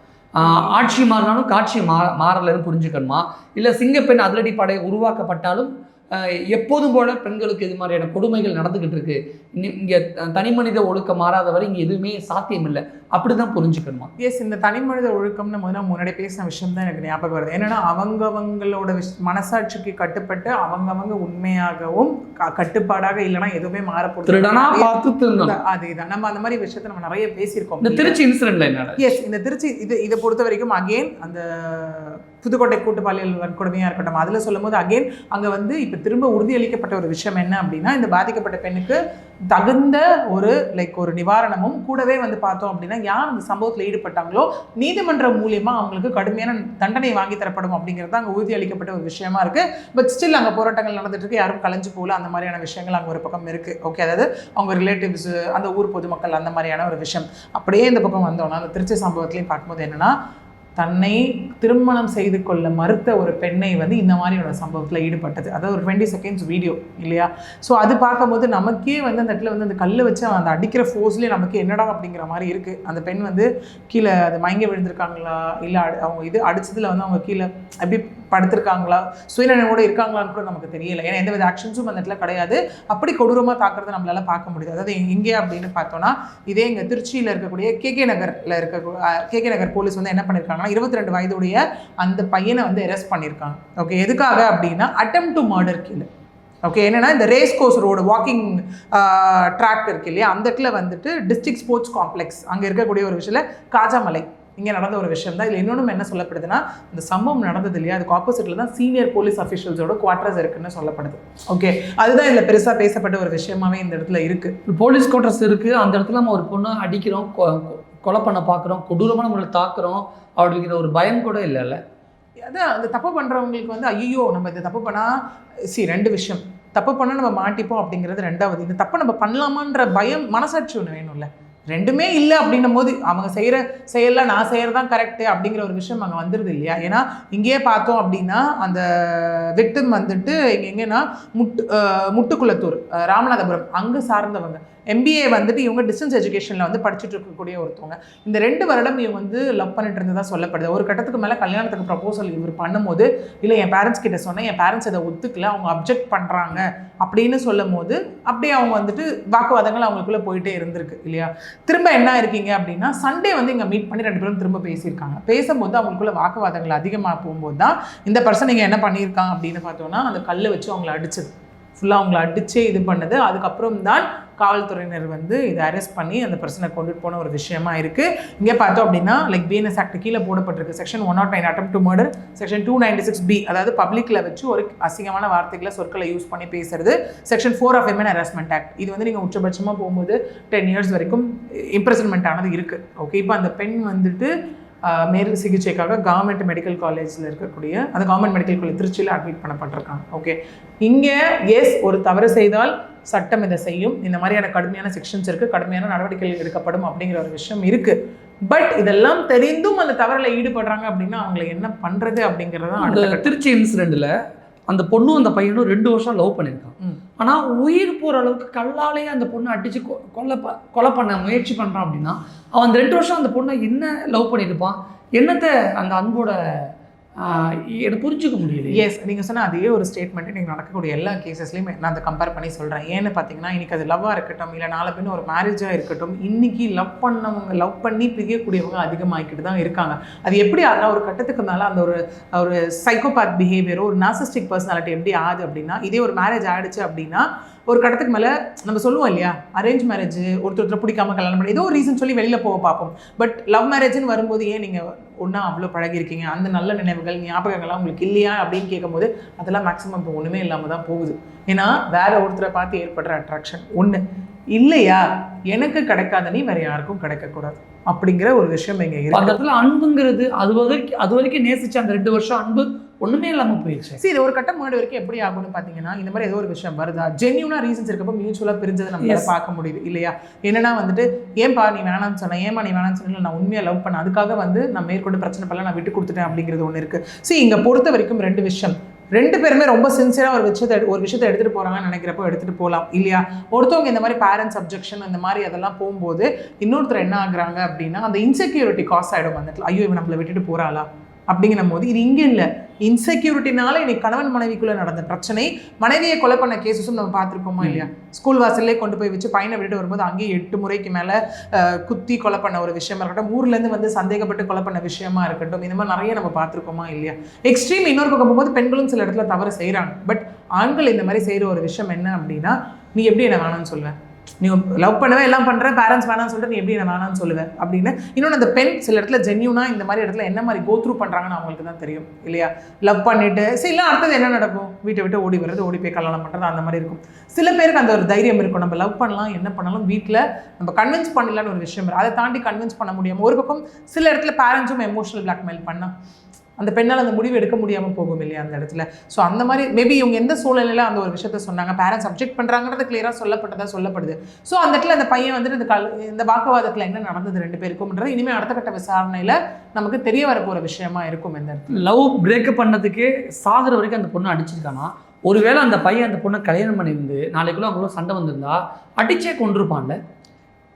ஆட்சி மாறினாலும் காட்சி மாறலன்னு புரிஞ்சுக்கணுமா, இல்லை சிங்கப்பெண் அதிரடி படை உருவாக்கப்பட்டாலும் எப்போதும் போல பெண்களுக்கு இது மாதிரியான கொடுமைகள் நடந்துக்கிட்டு இருக்கு, இங்கே தனி மனித ஒழுக்கம் மாறாத வரை இங்கே எதுவுமே சாத்தியம் இல்லை, அப்படி தான் புரிஞ்சுக்கணுமா? எஸ், இந்த தனி மனித ஒழுக்கம்னு முன்னாடி பேசின விஷயம் தான் எனக்கு ஞாபகம் வருது. என்னன்னா அவங்கவங்களோட மனசாட்சிக்கு கட்டுப்பட்டு அவங்கவங்க உண்மையாகவும் கட்டுப்பாடாக இல்லைன்னா எதுவுமே மாறப்போகுது. அதேதான் நம்ம அந்த மாதிரி விஷயத்தை நம்ம நிறைய பேசியிருக்கோம். இந்த திருச்சி இன்சிடென்ட்ல என்ன? எஸ், இந்த திருச்சி இதை பொறுத்த வரைக்கும் அகெயின் அந்த புதுக்கோட்டை கூட்டு பாலியல் வன்கொடுமையாக இருக்கட்டும், அதில் சொல்லும் போது அகெயின் அங்கே வந்து இப்போ திரும்ப உறுதியளிக்கப்பட்ட ஒரு விஷயம் என்ன அப்படின்னா, இந்த பாதிக்கப்பட்ட பெண்ணுக்கு தகுந்த ஒரு ஒரு நிவாரணமும் கூடவே வந்து பார்த்தோம் அப்படின்னா யார் அந்த சம்பவத்தில் ஈடுபட்டாங்களோ நீதிமன்றம் மூலியமாக அவங்களுக்கு கடுமையான தண்டனை வாங்கி தரப்படும் அப்படிங்கிறது அங்கே உறுதியளிக்கப்பட்ட ஒரு விஷயமா இருக்கு. பட் ஸ்டில் அங்கே போராட்டங்கள் நடந்துட்டு இருக்கு, யாரும் கலைஞ்சு போகல, அந்த மாதிரியான விஷயங்கள் அங்கே ஒரு பக்கம் இருக்கு. ஓகே, அதாவது அவங்க ரிலேட்டிவ்ஸ், அந்த ஊர் பொதுமக்கள், அந்த மாதிரியான ஒரு விஷயம். அப்படியே இந்த பக்கம் வந்தோம்னா அந்த திருச்சி சம்பவத்திலையும் பார்க்கும்போது என்னன்னா, தன்னை திருமணம் செய்து கொள்ள மறுத்த ஒரு பெண்ணை வந்து இந்த மாதிரியோட சம்பவத்தில் ஈடுபட்டது, அதாவது ஒரு 20 செகண்ட்ஸ் வீடியோ இல்லையா. ஸோ அது பார்க்கும்போது நமக்கே வந்து அந்த இடத்துல வந்து அந்த கல்லை வச்சு அந்த அடிக்கிற ஃபோர்ஸ்லேயே நமக்கு என்னடா அப்படிங்கிற மாதிரி இருக்குது. அந்த பெண் வந்து கீழே அது மயங்கி விழுந்திருக்காங்களா, இல்லை அவங்க இது அடிச்சதில் வந்து அவங்க கீழே எப்படி படுத்திருக்காங்களா, சுயநினைவோடு இருக்காங்களான்னு கூட நமக்கு தெரியல. ஏன்னா எந்தவித ஆக்ஷன்ஸும் அந்த இடத்துல கிடையாது. அப்படி கொடூரமாக தாக்குறதை நம்மளால பார்க்க முடியாது. அதாவது எங்கே அப்படின்னு பார்த்தோன்னா, இதே இங்கே திருச்சியில் இருக்கக்கூடிய கேகே நகர் போலீஸ் வந்து என்ன பண்ணியிருக்காங்கன்னா, 22 வயதுடைய அந்த பையனை வந்து அரெஸ்ட் பண்ணியிருக்காங்க. ஓகே, எதுக்காக அப்படின்னா attempt to murder kill. Okay, என்னன்னா இந்த race course road walking track இருக்கு இல்லையா, அந்த இடத்துல வந்துட்டு டிஸ்ட்ரிக்ட் ஸ்போர்ட்ஸ் காம்ப்ளெக்ஸ் அங்கே இருக்கக்கூடிய ஒரு விஷயம் காஜாமலை இங்கே நடந்த ஒரு விஷயம் தான். இதில் இன்னொன்று என்ன சொல்லப்படுதுன்னா, இந்த சம்பவம் நடந்தது இல்லையா, அதுக்கு ஆப்போசிட்டில் தான் சீனியர் போலீஸ் அஃபிஷியல்ஸோட குவார்டர்ஸ் இருக்குன்னு சொல்லப்படுது. ஓகே, அதுதான் இதில் பெருசாக பேசப்பட்ட ஒரு விஷயமாவே இந்த இடத்துல இருக்குது. போலீஸ் குவார்டர்ஸ் இருக்குது, அந்த இடத்துல நம்ம ஒரு பொண்ணை அடிக்கிறோம், கொலை பண்ண பார்க்குறோம், கொடூரமான முறையில் தாக்குறோம் அப்படிங்கிற ஒரு பயம் கூட இல்லைல்ல. அதான் அந்த தப்பு பண்ணுறவங்களுக்கு வந்து ஐயோ நம்ம இந்த தப்பு பண்ணால் 2 விஷயம், தப்பு பண்ணால் நம்ம மாட்டிப்போம் அப்படிங்கிறது 2வது, இந்த தப்பை நம்ம பண்ணலாமான்ற பயம், மனசாட்சி ஒன்று வேணும்ல. 2மே இல்லை அப்படின்னும் போது அவங்க செய்கிற செயலில் நான் செய்கிறதான் கரெக்டு அப்படிங்கிற ஒரு விஷயம் அங்கே வந்துடுது இல்லையா. ஏன்னா இங்கேயே பார்த்தோம் அப்படின்னா அந்த விக்டிம் வந்துட்டு எங்கன்னா முட்டுக்குளத்தூர், ராமநாதபுரம் அங்கே சார்ந்தவங்க. MBA வந்துட்டு இவங்க டிஸ்டன்ஸ் எஜுகேஷனில் வந்து படிச்சுட்டு இருக்கக்கூடிய ஒருத்தவங்க. இந்த 2 வருடம் இவங்க வந்து லவ் பண்ணிட்டு இருந்ததா சொல்லப்படுது. ஒரு கட்டத்துக்கு மேலே கல்யாணத்துக்கு ப்ரப்போசல் இவர் பண்ணும்போது, இல்லை என் பேரண்ட்ஸ் கிட்ட சொன்னேன், என் பேரண்ட்ஸ் இதை ஒத்துக்கல, அவங்க அப்ஜெக்ட் பண்ணுறாங்க அப்படின்னு சொல்லும் போது அப்படியே அவங்க வந்துட்டு வாக்குவாதங்கள் அவங்களுக்குள்ளே போயிட்டே இருந்திருக்கு இல்லையா. திரும்ப என்ன இருக்கீங்க அப்படின்னா, சண்டே வந்து இங்கே மீட் பண்ணி 2 பேரும் திரும்ப பேசியிருக்காங்க. பேசும்போது அவங்களுக்குள்ள வாக்குவாதங்கள் அதிகமாக போகும்போது தான் இந்த பர்சன் இங்கே என்ன பண்ணியிருக்காங்க அப்படின்னு பார்த்தோன்னா, அந்த கல்லை வச்சு அவங்கள அடிச்சது, ஃபுல்லாக அவங்கள அடிச்சே இது பண்ணது. அதுக்கப்புறம் தான் காவல்துறையினர் வந்து இதை அரெஸ்ட் பண்ணி அந்த பர்சனை கொண்டுட்டு போன ஒரு விஷயமா இருக்குது. இங்கே பார்த்தோம் அப்படின்னா BNS ஆக்ட் கீழே போடப்பட்டிருக்கு section 109 attempt to murder, section 296B அதாவது பப்ளிக்கில் வச்சு ஒரு அசிங்கமான வார்த்தைகளை சொற்களை யூஸ் பண்ணி பேசுறது, section 4 of women harassment act. இது வந்து நீங்கள் உச்சபட்சமாக போகும்போது 10 years வரைக்கும் இம்ப்ரெசன்மெண்ட் ஆனது இருக்குது. ஓகே, இப்போ அந்த பெண் வந்துட்டு மேல் சிகிச்சைக்காக கவர்மெண்ட் மெடிக்கல் காலேஜில் இருக்கக்கூடிய அந்த கவர்மெண்ட் மெடிக்கல் காலேஜ் திருச்சியில் அட்மிட் பண்ணப்பட்டிருக்காங்க. ஓகே, இங்கே எஸ் ஒரு தவறு செய்தால் சட்டம் இதை செய்யும், இந்த மாதிரியான கடுமையான செக்ஷன்ஸ் இருக்குது, கடுமையான நடவடிக்கைகள் எடுக்கப்படும் அப்படிங்கிற ஒரு விஷயம் இருக்குது. பட் இதெல்லாம் தெரிந்தும் அந்த தவறில் ஈடுபடுறாங்க அப்படின்னா அவங்களை என்ன பண்ணுறது அப்படிங்கிறது தான் அந்த திருச்சி இன்சிடெண்ட்டில் அந்த பொண்ணும் அந்த பையனும் 2 வருஷம் லவ் பண்ணியிருக்கான். ஆனால் உயிர் போகிற அளவுக்கு கல்லாலேயே அந்த பொண்ணை அடித்து கொலை பண்ண முயற்சி பண்ணுறான் அப்படின்னா அவன் அந்த 2 வருஷம் அந்த பொண்ணை என்ன லவ் பண்ணியிருப்பான், என்னத்தை அந்த அன்போட எனக்கு புரிஞ்சுக்க முடியல. எஸ், நீங்கள் சொன்னால் அதே ஒரு ஸ்டேட்மெண்ட்டு நீங்கள் நடக்கக்கூடிய எல்லா கேசஸ்லையும் நான் அதை கம்பேர் பண்ணி சொல்கிறேன். ஏன்னு பார்த்தீங்கன்னா இன்றைக்கி அது லவ்வாக இருக்கட்டும், இல்லை நாளை பின்ன ஒரு மேரேஜாக இருக்கட்டும், இன்றைக்கி லவ் பண்ணி பிரியக்கூடியவங்க அதிகமாகிக்கிட்டு தான் இருக்காங்க. அது எப்படி ஆகுனா ஒரு கட்டத்துக்கு மேலே அந்த ஒரு சைக்கோபாத் பிஹேவியரோ ஒரு நார்சிஸ்டிக் பர்சனாலிட்டி எப்படி ஆகுது அப்படின்னா, இதே ஒரு மேரேஜ் ஆகிடுச்சு அப்படின்னா ஒரு கட்டத்துக்கு மேலே நம்ம சொல்லுவோம் இல்லையா, அரேஞ்ச் மேரேஜ் ஒருத்தர் பிடிக்காம கல்யாணம் பண்ணி ஏதோ ஒரு ரீசன் சொல்லி வெளியில் போக பார்ப்போம். பட் லவ் மேரேஜ்னு வரும்போது ஏன் நீங்கள் ஒன்றா அவ்வளோ பழகிருக்கீங்க, அந்த நல்ல நினைவுகள் ஞாபகங்கள்லாம் உங்களுக்கு இல்லையா அப்படின்னு கேட்கும்போது அதெல்லாம் மேக்ஸிமம் இப்போ ஒன்றுமே இல்லாமல் தான் போகுது. ஏன்னா வேற ஒருத்தரை பார்த்து ஏற்படுற அட்ராக்ஷன் ஒன்று இல்லையா, எனக்கு கிடைக்காத நீ வேற யாருக்கும் கிடைக்கக்கூடாது அப்படிங்கிற ஒரு விஷயம் இங்கே இருக்கு. அந்த இடத்துல அன்புங்கிறது அது வரைக்கும் நேசிச்ச அந்த 2 வருஷம் அன்பு ஒன்றுமே இல்லாமல் போயிடுச்சு. சரி, இது ஒரு கட்டம் மாடு வரைக்கும் எப்படி ஆகும்னு பார்த்தீங்கன்னா, இந்த மாதிரி ஏதோ ஒரு விஷயம் வருதா, ஜென்யூனாக ரீசன்ஸ் இருக்கப்போ மியூச்சுவலாக பிரிஞ்சதை நம்மளால பார்க்க முடியுது இல்லையா. என்னன்னா வந்துட்டு ஏன்பா நீ வேணாம்னு சொன்னேன், ஏமா நீ வேணாம்னு சொன்னா நான் உண்மையாக லவ் பண்ணேன், அதுக்காக வந்து நான் மேற்கொண்டு பிரச்சனை பண்ணல, நான் விட்டு கொடுத்துட்டேன் அப்படிங்கிறது ஒன்று இருக்குது. சரி, இங்கே பொறுத்த வரைக்கும் 2 விஷயம், 2 பேருமே ரொம்ப சின்சியராக ஒரு விஷயத்தை எடுத்துகிட்டு போகிறாங்கன்னு நினைக்கிறப்போ எடுத்துகிட்டு போகலாம் இல்லையா. ஒருத்தவங்க இந்த மாதிரி பேரண்ட்ஸ் அப்ஜெக்ஷன் இந்த மாதிரி அதெல்லாம் போகும்போது இன்னொருத்தர் என்ன ஆகுறாங்க அப்படின்னா அந்த இன்செக்யூரிட்டி காஸ் ஆகிடும். வந்துட்டு ஐயோ இவன் நம்மளை விட்டுட்டு போகிறாளா அப்படிங்கிற போது இது இங்கே இல்லை, இன்செக்யூரிட்டினால இன்னைக்கு கணவன் மனைவிக்குள்ளே நடந்த பிரச்சனை, மனைவியை கொலை பண்ண கேசஸும் நம்ம பார்த்துருக்கோமா இல்லையா. ஸ்கூல் வாசல்லே கொண்டு போய் வச்சு பையனை விட்டுட்டு வரும்போது அங்கேயே 8 முறைக்கு மேலே குத்தி கொலை பண்ண ஒரு விஷயமா இருக்கட்டும், ஊர்லேருந்து வந்து சந்தேகப்பட்டு கொலை பண்ண விஷயமா இருக்கட்டும், இந்த மாதிரி நிறைய நம்ம பார்த்துருக்கோமா இல்லையா. எக்ஸ்ட்ரீம் இன்னொரு பக்கம் போகும்போது பெண்களும் சில இடத்துல தவறு செய்கிறாங்க. பட் ஆண்கள் இந்த மாதிரி செய்கிற ஒரு விஷயம் என்ன அப்படின்னா, நீ எப்படி என்ன வேணாம்னு சொல்லுவேன், நீ லவ் பண்ணவே எல்லாம் பண்ணுற, பேரண்ட்ஸ் வேணாம்னு சொல்லிட்டு நீ எப்படி என்ன வேணாம்னு சொல்லுவேன் அப்படின்னு. இன்னொன்று அந்த பெண் சில இடத்துல ஜென்யூனாக இந்த மாதிரி இடத்துல என்ன மாதிரி கோத்ரூ பண்ணுறாங்கன்னு அவங்களுக்கு தான் தெரியும் இல்லையா. லவ் பண்ணிட்டு சரி இல்லை அடுத்தது என்ன நடக்கும், வீட்டை விட்டு ஓடி வர்றது, ஓடி போய் கல்யாணம் பண்ணுறது, அந்த மாதிரி இருக்கும். சில பேருக்கு அந்த ஒரு தைரியம் இருக்கும், நம்ம லவ் பண்ணலாம் என்ன பண்ணலாம் வீட்டில் நம்ம கன்வின்ஸ் பண்ணலான்னு ஒரு விஷயம் இருக்குது. அதை தாண்டி கன்வின்ஸ் பண்ண முடியாமல் ஒரு பக்கம் சில இடத்துல பேரண்ட்ஸும் எமோஷனல் பிளாக்மெயில் பண்ணால் அந்த பெண்ணால் அந்த முடிவு எடுக்க முடியாமல் போகும் இல்லையா அந்த இடத்துல. ஸோ அந்த மாதிரி மேபி இவங்க எந்த சூழ்நிலையில் அந்த ஒரு விஷயத்த சொன்னாங்க, பேரண்ட்ஸ் சப்ஜெக்ட் பண்ணுறாங்கிறது கிளியராக சொல்லப்படுது. ஸோ அந்த இடத்துல அந்த பையன் வந்துட்டு இந்த வாக்குவாதத்தில் என்ன நடந்தது 2 பேருக்கும்ன்றது இனிமேல் அடுத்த கட்ட விசாரணையில் நமக்கு தெரிய வரப்போகிற விஷயமா இருக்கும். இந்த இடத்துல லவ் பிரேக்கப் பண்ணதுக்கே சாகுற வரைக்கும் அந்த பொண்ணை அடிச்சிருக்கானா, ஒருவேளை அந்த பையன் அந்த பொண்ணை கல்யாணம் பண்ணியிருந்து நாளைக்குள்ள அவங்களும் சண்டை வந்திருந்தா அடிச்சே கொண்டிருப்பான்ல.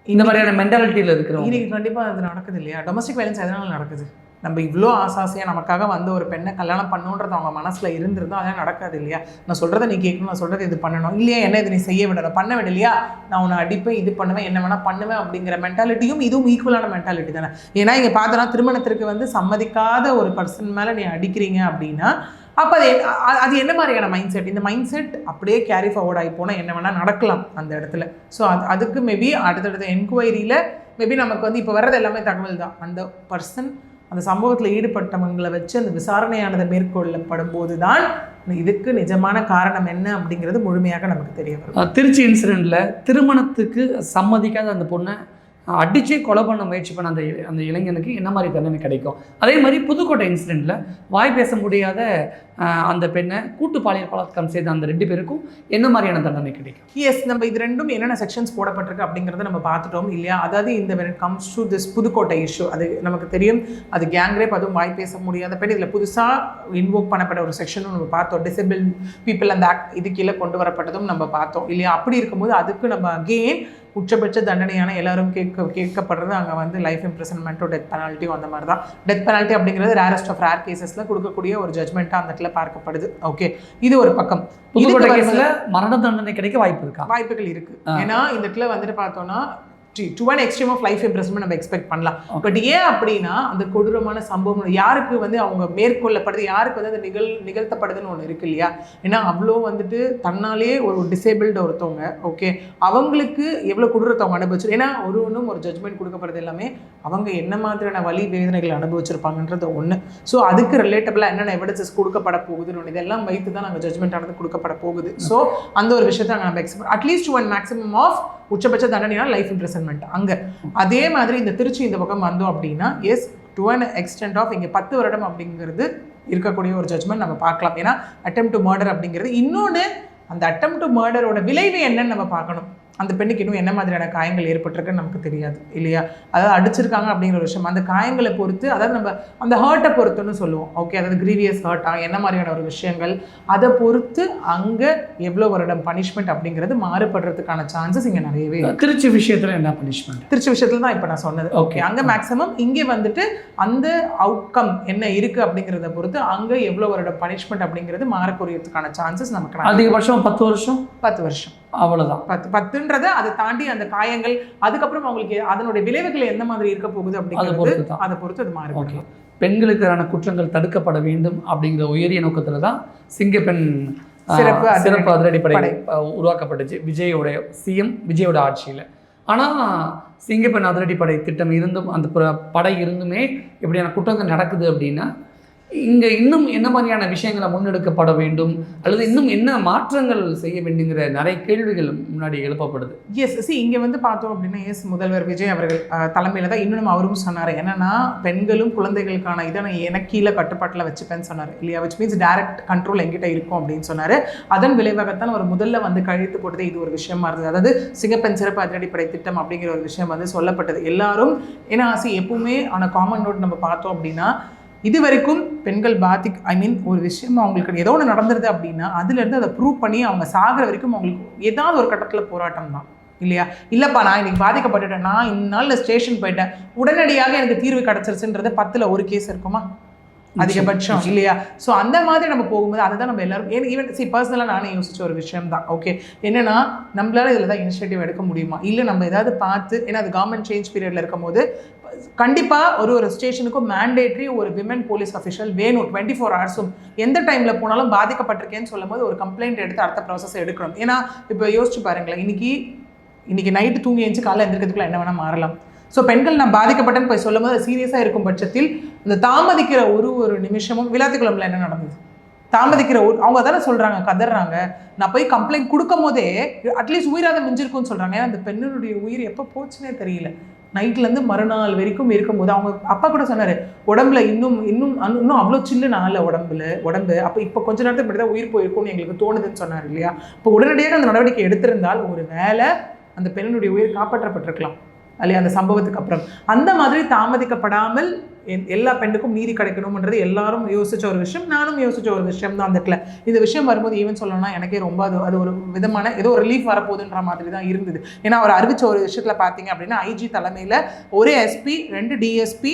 இந்த மாதிரியான மென்டாலிட்டியில் இருக்கிறவங்க இன்னைக்கு கண்டிப்பாக அது நடக்குது இல்லையா. டொமஸ்டிக் வயலன்ஸ் எதனால் நடக்குது, நம்ம இவ்வளோ ஆசாசியாக நமக்காக வந்து ஒரு பெண்ணை கல்யாணம் பண்ணணுன்றது அவங்க மனசில் இருந்திருந்தோம், அதெல்லாம் நடக்காது இல்லையா. நான் சொல்கிறத நீ கேட்கணும், நான் சொல்கிறது இது பண்ணணும் இல்லையா, என்ன இது நீ செய்ய விடணும், பண்ண விடலையா, நான் உன்னை அடிப்பேன், இது பண்ணுவேன், என்ன வேணால் பண்ணுவேன் அப்படிங்கிற மென்டாலிட்டியும் இதுவும் ஈக்குவலான மென்டாலிட்டி தானே. ஏன்னா இங்கே பார்த்தோன்னா திருமணத்திற்கு வந்து சம்மதிக்காத ஒரு பர்சன் மேலே நீ அடிக்கிறீங்க அப்படின்னா அப்போ அது என்ன மாதிரியான மைண்ட் செட், இந்த மைண்ட் செட் அப்படியே கேரி ஃபார்வர்ட் ஆகி போனால் என்ன வேணால் நடக்கலாம் அந்த இடத்துல. ஸோ அதுக்கு மேபி அடுத்தடுத்த என்கொயரியில் மேபி நமக்கு வந்து இப்போ வர்றது எல்லாமே தகவல் தான். அந்த பர்சன் அந்த சம்பவத்தில் ஈடுபட்டவங்களை வச்சு அந்த விசாரணையானதை மேற்கொள்ளப்படும் போது தான் இதுக்கு நிஜமான காரணம் என்ன அப்படிங்கிறது முழுமையாக நமக்கு தெரிய வரும். திருச்சி இன்சிடெண்ட்டில் திருமணத்துக்கு சம்மதிக்காத அந்த பொண்ணை அடிச்சே கொலை பண்ண முயற்சி பண்ண அந்த இளைஞனுக்கு என்ன மாதிரி தண்டனை கிடைக்கும். அதே மாதிரி புதுக்கோட்டை இன்சிடெண்ட்டில் வாய் பேச முடியாத அந்த பெண்ணை கூட்டு பாலியல் பலாத்காரம் செய்த அந்த 2 பேருக்கும் என்ன மாதிரியான தண்டனை கிடைக்கும். எஸ், நம்ம இது ரெண்டும் என்னென்ன செக்ஷன்ஸ் போடப்பட்டிருக்கு அப்படிங்கிறத நம்ம பார்த்துட்டோம் இல்லையா. அதாவது இந்த when it comes to this Pudukkottai issue, அது நமக்கு தெரியும், அது கேங் ரேப், அதுவும் வாய் பேச முடியாத பெண். இதில் புதுசாக இன்வோக் பண்ணப்பட்ட ஒரு செக்ஷனும் நம்ம பார்த்தோம், டிசேபிள் பீப்புள் அந்த ஆக்ட் இது கீழே கொண்டு வரப்பட்டதும் நம்ம பார்த்தோம் இல்லையா. அப்படி இருக்கும்போது அதுக்கு நம்ம அகெயின் உச்சபட்ச தண்டனையான எல்லாரும் கேட்கப்படுறது அங்கே வந்து லைஃப் இம்ப்ரிசன்மெண்ட்டோ டெத் பெனால்ட்டியோ அந்த மாதிரி தான். டெத் பெனால்ட்டி அப்படிங்கிறது ரேரஸ்ட் ஆஃப் ரேர் கேசஸில் கொடுக்கக்கூடிய ஒரு ஜட்மெண்ட்டாக அந்த இடத்துல பார்க்கப்படுது. ஓகே, இது ஒரு பக்கம். புதுக்கோட்டை கேஸில் மரண தண்டனை கிடைக்க வாய்ப்புகள் இருக்குது. ஏன்னா இந்த இடத்துல வந்துட்டு பார்த்தோன்னா to an extreme of life imprisonment நம்ம எக்ஸ்பெக்ட் பண்ணலாம். பட் ஏன் அப்படின்னா அந்த கொடூரமான சம்பவம் யாருக்கு வந்து அவங்க மேற்கொள்ளப்படுது, யாருக்கு வந்து அந்த நிகழ்த்தப்படுதுன்னு ஒன்று இருக்கு இல்லையா. ஏன்னா அவ்வளோ வந்துட்டு தன்னாலே ஒரு டிசேபிள்டு ஒருத்தவங்க, ஓகே, அவங்களுக்கு எவ்வளோ கொடூரத்தவங்க அனுபவிச்சு, ஏன்னா ஒன்றும் ஒரு ஜட்மெண்ட் கொடுக்கப்படுறது எல்லாமே அவங்க என்ன மாதிரியான வலி வேதனைகள் அனுபவிச்சிருப்பாங்கன்றது ஒன்று. ஸோ அதுக்கு ரிலேட்டபிளாக என்னென்ன எவிடன்சஸ் கொடுக்கப்பட போகுதுன்னு ஒன்று, இதெல்லாம் வைத்து தான் நாங்கள் ஜட்மெண்ட் ஆனது கொடுக்கப்பட போகுது. ஸோ அந்த ஒரு விஷயத்தை நம்ம expect at least one maximum of உச்சபட்ச தண்டனைனா லைஃப் இம்ப்ரிசன்மெண்ட் அங்கே. அதே மாதிரி இந்த திருச்சி இந்த பக்கம் வந்தோம் அப்படின்னா yes to an extent of இங்கே 10 வருடம் அப்படிங்கிறது இருக்கக்கூடிய ஒரு ஜட்மெண்ட் நம்ம பார்க்கலாம். ஏன்னா அட்டெம்ப்ட் டு மர்டர் அப்படிங்கிறது. இன்னொன்று அந்த அட்டெம்ப்ட் டு மர்டரோட விளைவு என்னன்னு நம்ம பார்க்கணும். அந்த பெண்ணுக்கு இன்னும் என்ன மாதிரியான காயங்கள் ஏற்பட்டிருக்குன்னு நமக்கு தெரியாது இல்லையா. அதாவது அடிச்சிருக்காங்க அப்படிங்கிற ஒரு விஷயம் அந்த காயங்களை பொறுத்து, அதாவது நம்ம அந்த ஹர்ட்டை பொறுத்துன்னு சொல்லுவோம். ஓகே, அதாவது கிரீவியஸ் ஹர்ட்டா என்ன மாதிரியான ஒரு விஷயங்கள் அதை பொறுத்து அங்கே எவ்வளோ வருடம் பனிஷ்மெண்ட் அப்படிங்கிறது மாறுபடுறதுக்கான சான்சஸ் இங்கே நிறையவே. திருச்சி விஷயத்தில் என்ன பனிஷ்மெண்ட்? திருச்சி விஷயத்தில் தான் இப்போ நான் சொன்னது. ஓகே, அங்கே மேக்ஸிமம் இங்கே வந்துட்டு அந்த அவுட்கம் என்ன இருக்குது அப்படிங்கிறத பொறுத்து அங்கே எவ்வளோ வருடம் பனிஷ்மெண்ட் அப்படிங்கிறது மாறக்கூடியதுக்கான சான்சஸ் நமக்கு அதிகபட்சம் 10 வருஷம். 10 வருஷம் அவ்வளோதான். 10ன்றதை அதை தாண்டி அந்த காயங்கள் அதுக்கப்புறம் அவங்களுக்கு அதனுடைய விளைவுகள் எந்த மாதிரி இருக்க போகுது அப்படிங்கிறது அதை பொறுத்து அது மாறும். ஓகே, பெண்களுக்கான குற்றங்கள் தடுக்கப்பட வேண்டும் அப்படிங்கிற உயரிய நோக்கத்தில் தான் சிங்கப்பெண் சிறப்பு அதிரடிப்படை உருவாக்கப்பட்டுச்சு விஜயோடைய விஜயோட ஆட்சியில். ஆனால் சிங்கப்பெண் அதிரடிப்படை திட்டம் இருந்தும் அந்த படை இருந்துமே எப்படியான குற்றங்கள் நடக்குது அப்படின்னா இங்கே இன்னும் என்ன மாதிரியான விஷயங்களை முன்னெடுக்கப்பட வேண்டும் அல்லது இன்னும் என்ன மாற்றங்கள் செய்ய வேண்டுங்கிற நிறைய கேள்விகள் முன்னாடி எழுப்பப்படுது. எஸ், இங்கே வந்து பார்த்தோம் அப்படின்னா முதல்வர் விஜய் அவர்கள் தலைமையில் தான் இன்னும் அவரும் சொன்னார். என்னன்னா பெண்களும் குழந்தைகளுக்கான இதை நான் எனக்கு கீழே கட்டுப்பாட்டில் வச்சுப்பேன்னு சொன்னார் இல்லையா. விச் மீன்ஸ் டைரக்ட் கண்ட்ரோல் எங்கிட்ட இருக்கும் அப்படின்னு சொன்னார். அதன் விளைவாகத்தான் அவர் முதல்ல வந்து கழித்து போட்டது இது ஒரு விஷயமா இருந்தது. அதாவது சிங்கப்பெண் சிறப்பு அதிரடிப்படை திட்டம் அப்படிங்கிற ஒரு விஷயம் வந்து சொல்லப்பட்டது எல்லாரும். ஏன்னா எப்பவுமே ஆன காமன் நோட் நம்ம பார்த்தோம் அப்படின்னா இது வரைக்கும் பெண்கள் ஒரு விஷயம் அவங்களுக்கு ஏதோ ஒன்று நடந்துருது அப்படின்னா அதுலேருந்து அதை ப்ரூவ் பண்ணி அவங்க சாகிற வரைக்கும் அவங்களுக்கு ஏதாவது ஒரு கட்டத்தில் போராட்டம் தான் இல்லையா. இல்லைப்பா நான் இன்னைக்கு பாதிக்கப்பட்டுட்டேன், நான் இந்த ஸ்டேஷன் போயிட்டேன், உடனடியாக எனக்கு தீர்வு கிடச்சிருச்சுன்றது 10ல் ஒரு கேஸ் இருக்குமா அதிகபட்சம் இல்லையா. ஸோ அந்த மாதிரி நம்ம போகும்போது அதை தான் நம்ம எல்லாரும் ஈவன் பர்சனலாக நானே யோசிச்ச ஒரு விஷயம் தான். ஓகே, என்னன்னா நம்மளால இதில் தான் இனிஷியேட்டிவ் எடுக்க முடியுமா, இல்லை நம்ம ஏதாவது பார்த்து, ஏன்னா அது கவர்மெண்ட் சேஞ்ச் பீரியடில் இருக்கும் போது கண்டிப்பாக ஒரு ஸ்டேஷனுக்கும் மேண்டேட்ரி ஒரு விமன் போலீஸ் அஃபிஷியல் வேணும். 24 ஹவர்ஸும் எந்த டைமில் போனாலும் பாதிக்கப்பட்டிருக்கேன்னு சொல்லும் போது ஒரு கம்ப்ளைண்ட் எடுத்து அடுத்த ப்ராசஸ் எடுக்கணும். ஏன்னா இப்போ யோசிச்சு பாருங்களேன், இன்னைக்கு நைட்டு தூங்கி எழுந்து காலையில் எந்திரிக்கிறதுக்குள்ள என்ன வேணால் மாறலாம். ஸோ பெண்கள் நான் பாதிக்கப்பட்டேன்னு போய் சொல்லும் போது சீரியஸாக இருக்கும் பட்சத்தில் இந்த தாமதிக்கிற ஒரு நிமிஷமும் விளாத்திக்குளம்ல என்ன நடந்தது, தாமதிக்கிற அவங்க தானே சொல்கிறாங்க, கதறாங்க. நான் போய் கம்ப்ளைண்ட் கொடுக்கும் போதே அட்லீஸ்ட் உயிராத மிஞ்சிருக்கும்னு சொல்கிறாங்க. ஏன்னா அந்த பெண்ணுடைய உயிர் எப்போ போச்சுன்னே தெரியல. நைட்லேருந்து மறுநாள் வரைக்கும் இருக்கும்போது அவங்க அப்பா கூட சொன்னார், உடம்புல இன்னும் அவ்வளோ சில்லுன்னு ஆகலை உடம்பு. அப்போ இப்போ கொஞ்ச நேரத்துக்கு இப்படி தான் உயிர் போயிருக்கும்னு எங்களுக்கு தோணுதுன்னு சொன்னார் இல்லையா. இப்போ உடனடியாக அந்த நடவடிக்கை எடுத்திருந்தால் ஒரு வேளை அந்த பெண்ணுடைய உயிர் காப்பாற்றப்பட்டிருக்கலாம் இல்லையா அந்த சம்பவத்துக்கு அப்புறம். அந்த மாதிரி தாமதிக்கப்படாமல் எல்லா பெண்ணுக்கும் நீதி கிடைக்கணும்ன்றது எல்லாரும் யோசிச்ச ஒரு விஷயம், நானும் யோசிச்ச ஒரு விஷயம் தான். அந்த இடத்துல இந்த விஷயம் வரும்போது ஈவன் சொல்லணும்னா எனக்கே ரொம்ப அது ஒரு விதமான ஏதோ ஒரு ரிலீஃப் வரப்போகுதுன்ற மாதிரி தான் இருந்தது. ஏன்னா அவர் அறிவிச்ச ஒரு விஷயத்தில் பார்த்தீங்க அப்படின்னா ஐஜி தலைமையில் ஒரு எஸ்பி, 2 டிஎஸ்பி,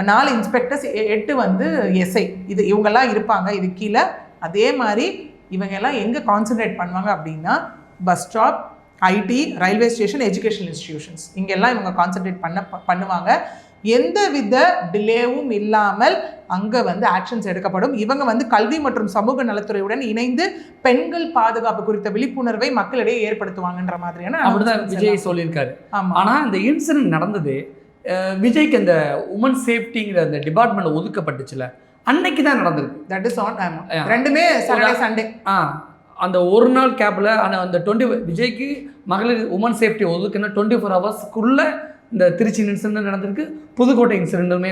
4 இன்ஸ்பெக்டர்ஸ், 8 வந்து எஸ்ஐ, இது இவங்கெல்லாம் இருப்பாங்க. இது கீழே அதே மாதிரி இவங்க எல்லாம் எங்கே கான்சன்ட்ரேட் பண்ணுவாங்க அப்படின்னா bus stop, IT, railway station, educational institutions, இங்கெல்லாம் இவங்க கான்சன்ட்ரேட் பண்ணுவாங்க. எந்த வித டிலேவும் இல்லாமல் அங்கே வந்து ஆக்ஷன்ஸ் எடுக்கப்படும். இவங்க வந்து கல்வி மற்றும் சமூக நலத்துறையுடன் இணைந்து பெண்கள் பாதுகாப்பு குறித்த விழிப்புணர்வை மக்களிடையே ஏற்படுத்துவாங்கன்ற மாதிரியான அப்படிதான் விஜய் சொல்லியிருக்காரு. ஆனால் இந்த இன்சிடென்ட் நடந்தது விஜய்க்கு அந்த உமன் சேஃப்டிங்கிற அந்த டிபார்ட்மெண்ட் ஒதுக்கப்பட்டுச்சுல அன்னைக்கு தான் நடந்திருக்கு. தட் இஸ் ஆன் ரெண்டுமே சாட்டர்டே சண்டே. அந்த ஒரு நாள் கேப்பில் அந்த விஜய்க்கு மகளிர் உமன் சேஃப்டி ஒதுக்குன்னா 24 ஹவர்ஸ்க்குள்ளே இந்த திருச்சி இன்சிடென்ட் நடந்திருக்கு, புதுக்கோட்டை இன்சிடென்ட்டுமே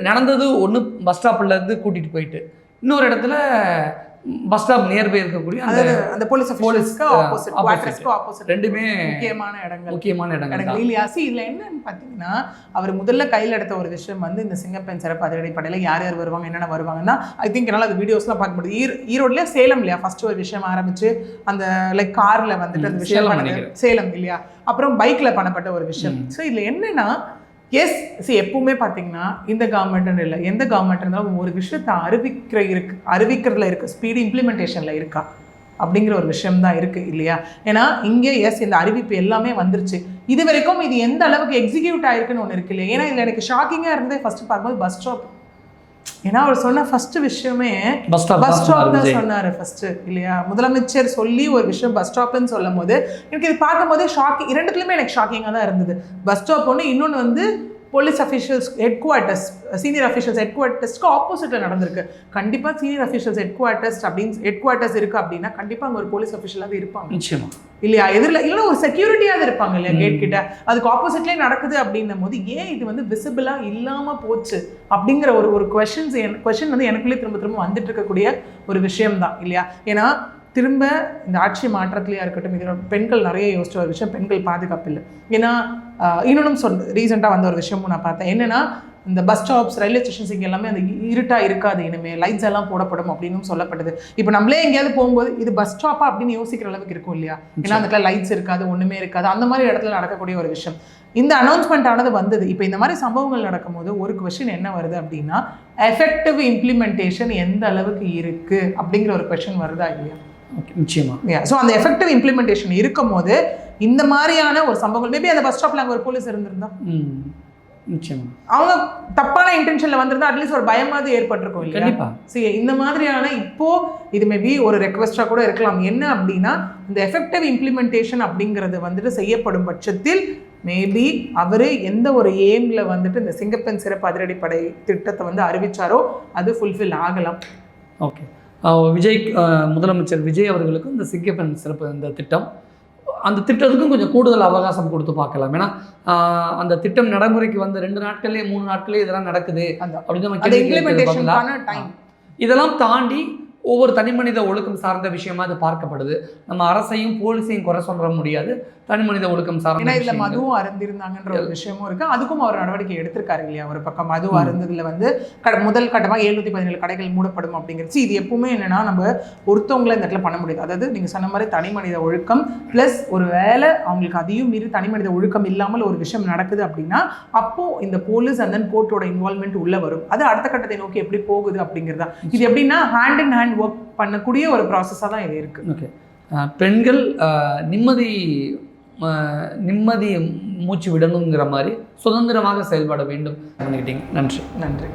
நடந்தது. ஒன்று பஸ் ஸ்டாப்லேருந்து கூட்டிகிட்டு போயிட்டு இன்னொரு இடத்துல பஸ் ஸ்டாப் நியர்பை இருக்கக்கூடிய அந்த போலீஸ்க்கு ஆப்போசிட் ரெண்டுமே முக்கியமான இடங்கள் இல்லையா. இதில் என்னன்னு பார்த்தீங்கன்னா அவர் முதல்ல கையில் எடுத்த ஒரு விஷயம் வந்து இந்த சிங்கப்பெண் சிறப்பு அதிரடிப்படையில் யார் யார் வருவாங்க, என்னென்ன வருவாங்கன்னா ஐ திங்க் என்னால் அது வீடியோஸ்லாம் பார்க்க முடியுது. ஈரோட்லேயே சேலம் இல்லையா ஃபர்ஸ்ட் ஒரு விஷயம் ஆரம்பிச்சு அந்த லைக் காரில் வந்துட்டு அந்த விஷயம் சேலம் இல்லையா, அப்புறம் பைக்கில் பண்ணப்பட்ட ஒரு விஷயம். ஸோ இதில் என்னன்னா எப்பவுமே பார்த்தீங்கன்னா இந்த கவர்மெண்ட்னு இல்லை, எந்த கவர்மெண்ட் இருந்தாலும் ஒரு விஷயத்தை அறிவிக்கிறதுல இருக்கு, ஸ்பீடு இம்ப்ளிமெண்டேஷனில் இருக்கா அப்படிங்கிற ஒரு விஷயம் தான் இருக்குது இல்லையா. ஏன்னா இங்கே இந்த அறிவிப்பு எல்லாமே வந்துருச்சு. இது வரைக்கும் இது எந்த அளவுக்கு எக்ஸிக்யூட் ஆயிருக்குன்னு ஒன்று இருக்கு இல்லையா. ஏன்னா இதில் எனக்கு ஷாக்கிங்காக இருந்தது ஃபர்ஸ்ட் பார்க்கும்போது பஸ் ஸ்டாப். ஏன்னா அவர் சொன்ன ஃபர்ஸ்ட் விஷயமே பஸ் ஸ்டாப் தான் சொன்னார் ஃபர்ஸ்ட் இல்லையா. முதலமைச்சர் சொல்லி ஒரு விஷயம் பஸ் ஸ்டாப்னு சொல்லும் போது எனக்கு இது பார்க்கும்போதே ஷாக்கிங், 2த்துலையுமே எனக்கு ஷாக்கிங்காக தான் இருந்தது. பஸ் ஸ்டாப் ஒன்று, இன்னொன்று வந்து police officials headquarters, senior officials head குவார்ட்டர்ஸ்க்கு ஆப்போசிட்டில் நடந்திருக்கு. கண்டிப்பாக சீனியர் அஃபிஷியல்ஸ் ஹெட் குவார்ட்டர்ஸ் இருக்குது அப்படின்னா கண்டிப்பாக அங்கே ஒரு போலீஸ் அஃபிஷியலாக இருப்பாங்க நிச்சயமா இல்லையா, எதிரில் இல்லைன்னா ஒரு செக்யூரிட்டியாவது இருப்பாங்க இல்லையா கேட் கிட்ட. அதுக்கு ஆப்போசிட்லேயே நடக்குது அப்படின்னும் போது ஏன் இது வந்து விசிபிளாக இல்லாமல் போச்சு அப்படிங்கிற ஒரு கொஷின் வந்து எனக்குள்ளே திரும்ப திரும்ப வந்துட்டு இருக்கக்கூடிய ஒரு விஷயம்தான் இல்லையா. ஏன்னா திரும்ப இந்த ஆட்சி மாற்றத்துலையாக இருக்கட்டும், இதில் பெண்கள் நிறைய யோசிச்ச ஒரு விஷயம் பெண்கள் பாதுகாப்பு இல்லை. ஏன்னா இன்னொன்றும் ரீசெண்டாக வந்த ஒரு விஷயமும் நான் பார்த்தேன். என்னென்னா இந்த பஸ் ஸ்டாப்ஸ், ரயில்வே ஸ்டேஷன்ஸ் இங்கே எல்லாமே அந்த இருட்டாக இருக்காது, இனிமேல் லைட்ஸ் எல்லாம் போடப்படும் அப்படின்னு சொல்லப்பட்டது. இப்போ நம்மளே எங்கேயாவது போகும்போது இது பஸ் ஸ்டாப்பா அப்படின்னு யோசிக்கிற அளவுக்கு இருக்கும் இல்லையா. ஏன்னா அந்த இடத்துல லைட்ஸ் இருக்காது, ஒன்றுமே இருக்காது, அந்த மாதிரி இடத்துல நடக்கக்கூடிய ஒரு விஷயம். இந்த அனௌன்ஸ்மெண்ட் ஆனது வந்தது. இப்போ இந்த மாதிரி சம்பவங்கள் நடக்கும்போது ஒரு கொஸ்டின் என்ன வருது அப்படின்னா, எஃபெக்டிவ் இம்ப்ளிமெண்டேஷன் எந்த அளவுக்கு இருக்குது அப்படிங்கிற ஒரு கொஸ்டின் வருதா இல்லையா. நிச்சயமா. ஸோ அந்த எஃபெக்டிவ் இம்ப்ளிமெண்டேஷன் இருக்கும் போது இந்த மாதிரியான ஒரு சம்பவங்கள், மேபி அந்த பஸ் ஸ்டாப்ல அங்கே ஒரு போலீஸ் இருந்திருந்தா, நிச்சயமா அவங்க தப்பான இன்டென்ஷன்ல வந்திருந்தா அட்லீஸ்ட் ஒரு பயமாவது ஏற்பட்டிருக்கும் இல்லையா. கண்டிப்பா. சரி, இந்த மாதிரியான இப்போ இது மேபி ஒரு ரெக்வெஸ்டா கூட இருக்கலாம். என்ன அப்படின்னா, இந்த எஃபெக்டிவ் இம்ப்ளிமெண்டேஷன் அப்படிங்கிறது வந்துட்டு செய்யப்படும் பட்சத்தில் மேபி அவர் எந்த ஒரு எய்ம்ல வந்துட்டு இந்த சிங்கப்பெண் சிறப்பு அதிரடிப்படை திட்டத்தை வந்து அறிவிச்சாரோ அது ஃபுல்ஃபில் ஆகலாம். ஓகே. விஜய் முதலமைச்சர் விஜய் அவர்களுக்கும் இந்த சிங்கப்பெண் சிறப்பு இந்த திட்டம், அந்த திட்டத்துக்கும் கொஞ்சம் கூடுதல் அவகாசம் கொடுத்து பார்க்கலாம். ஏன்னா அந்த திட்டம் நடைமுறைக்கு வந்து 2 நாட்களே 3 நாட்களே இதெல்லாம் நடக்குது அப்படின்னு இதெல்லாம் தாண்டி ஒவ்வொரு தனி மனித ஒழுக்கம் சார்ந்த விஷயமா அது பார்க்கப்படுது. நம்ம அரசையும் போலீஸையும் குறை சொல்ல முடியாது, தனி மனித ஒழுக்கம் சார்ந்த. ஏன்னா இதுல மதுவும் அருந்திருந்தாங்கன்ற ஒரு விஷயமும் இருக்கு. அதுக்கும் அவர் நடவடிக்கை எடுத்திருக்காரு இல்லையா. ஒரு பக்கம் மது அருந்ததுல வந்து முதல் கட்டமாக 717 கடைகள் மூடப்படும் அப்படிங்கிறது. இது எப்பவுமே என்னன்னா, நம்ம ஒருத்தவங்களை இந்த இடத்துல பண்ண முடியாது. அதாவது நீங்க சொன்ன மாதிரி தனி மனித ஒழுக்கம் பிளஸ் ஒரு வேலை அவங்களுக்கு அதையும் மீறி தனி மனித ஒழுக்கம் இல்லாமல் ஒரு விஷயம் நடக்குது அப்படின்னா அப்போ இந்த போலீஸ் அண்ட் தென் கோர்ட்டோட இன்வால்மெண்ட் உள்ள வரும். அது அடுத்த கட்டத்தை நோக்கி எப்படி போகுது அப்படிங்கிறதா. இது எப்படின்னா ஹேண்ட் இன் ஹேண்ட் ஒர்க் பண்ணக்கூடிய ஒரு ப்ராசஸாக தான் இது இருக்கு. ஓகே. பெண்கள் நிம்மதி மூச்சு விடணுங்கிற மாதிரி சுதந்திரமாக செயல்பட வேண்டும். நன்றி.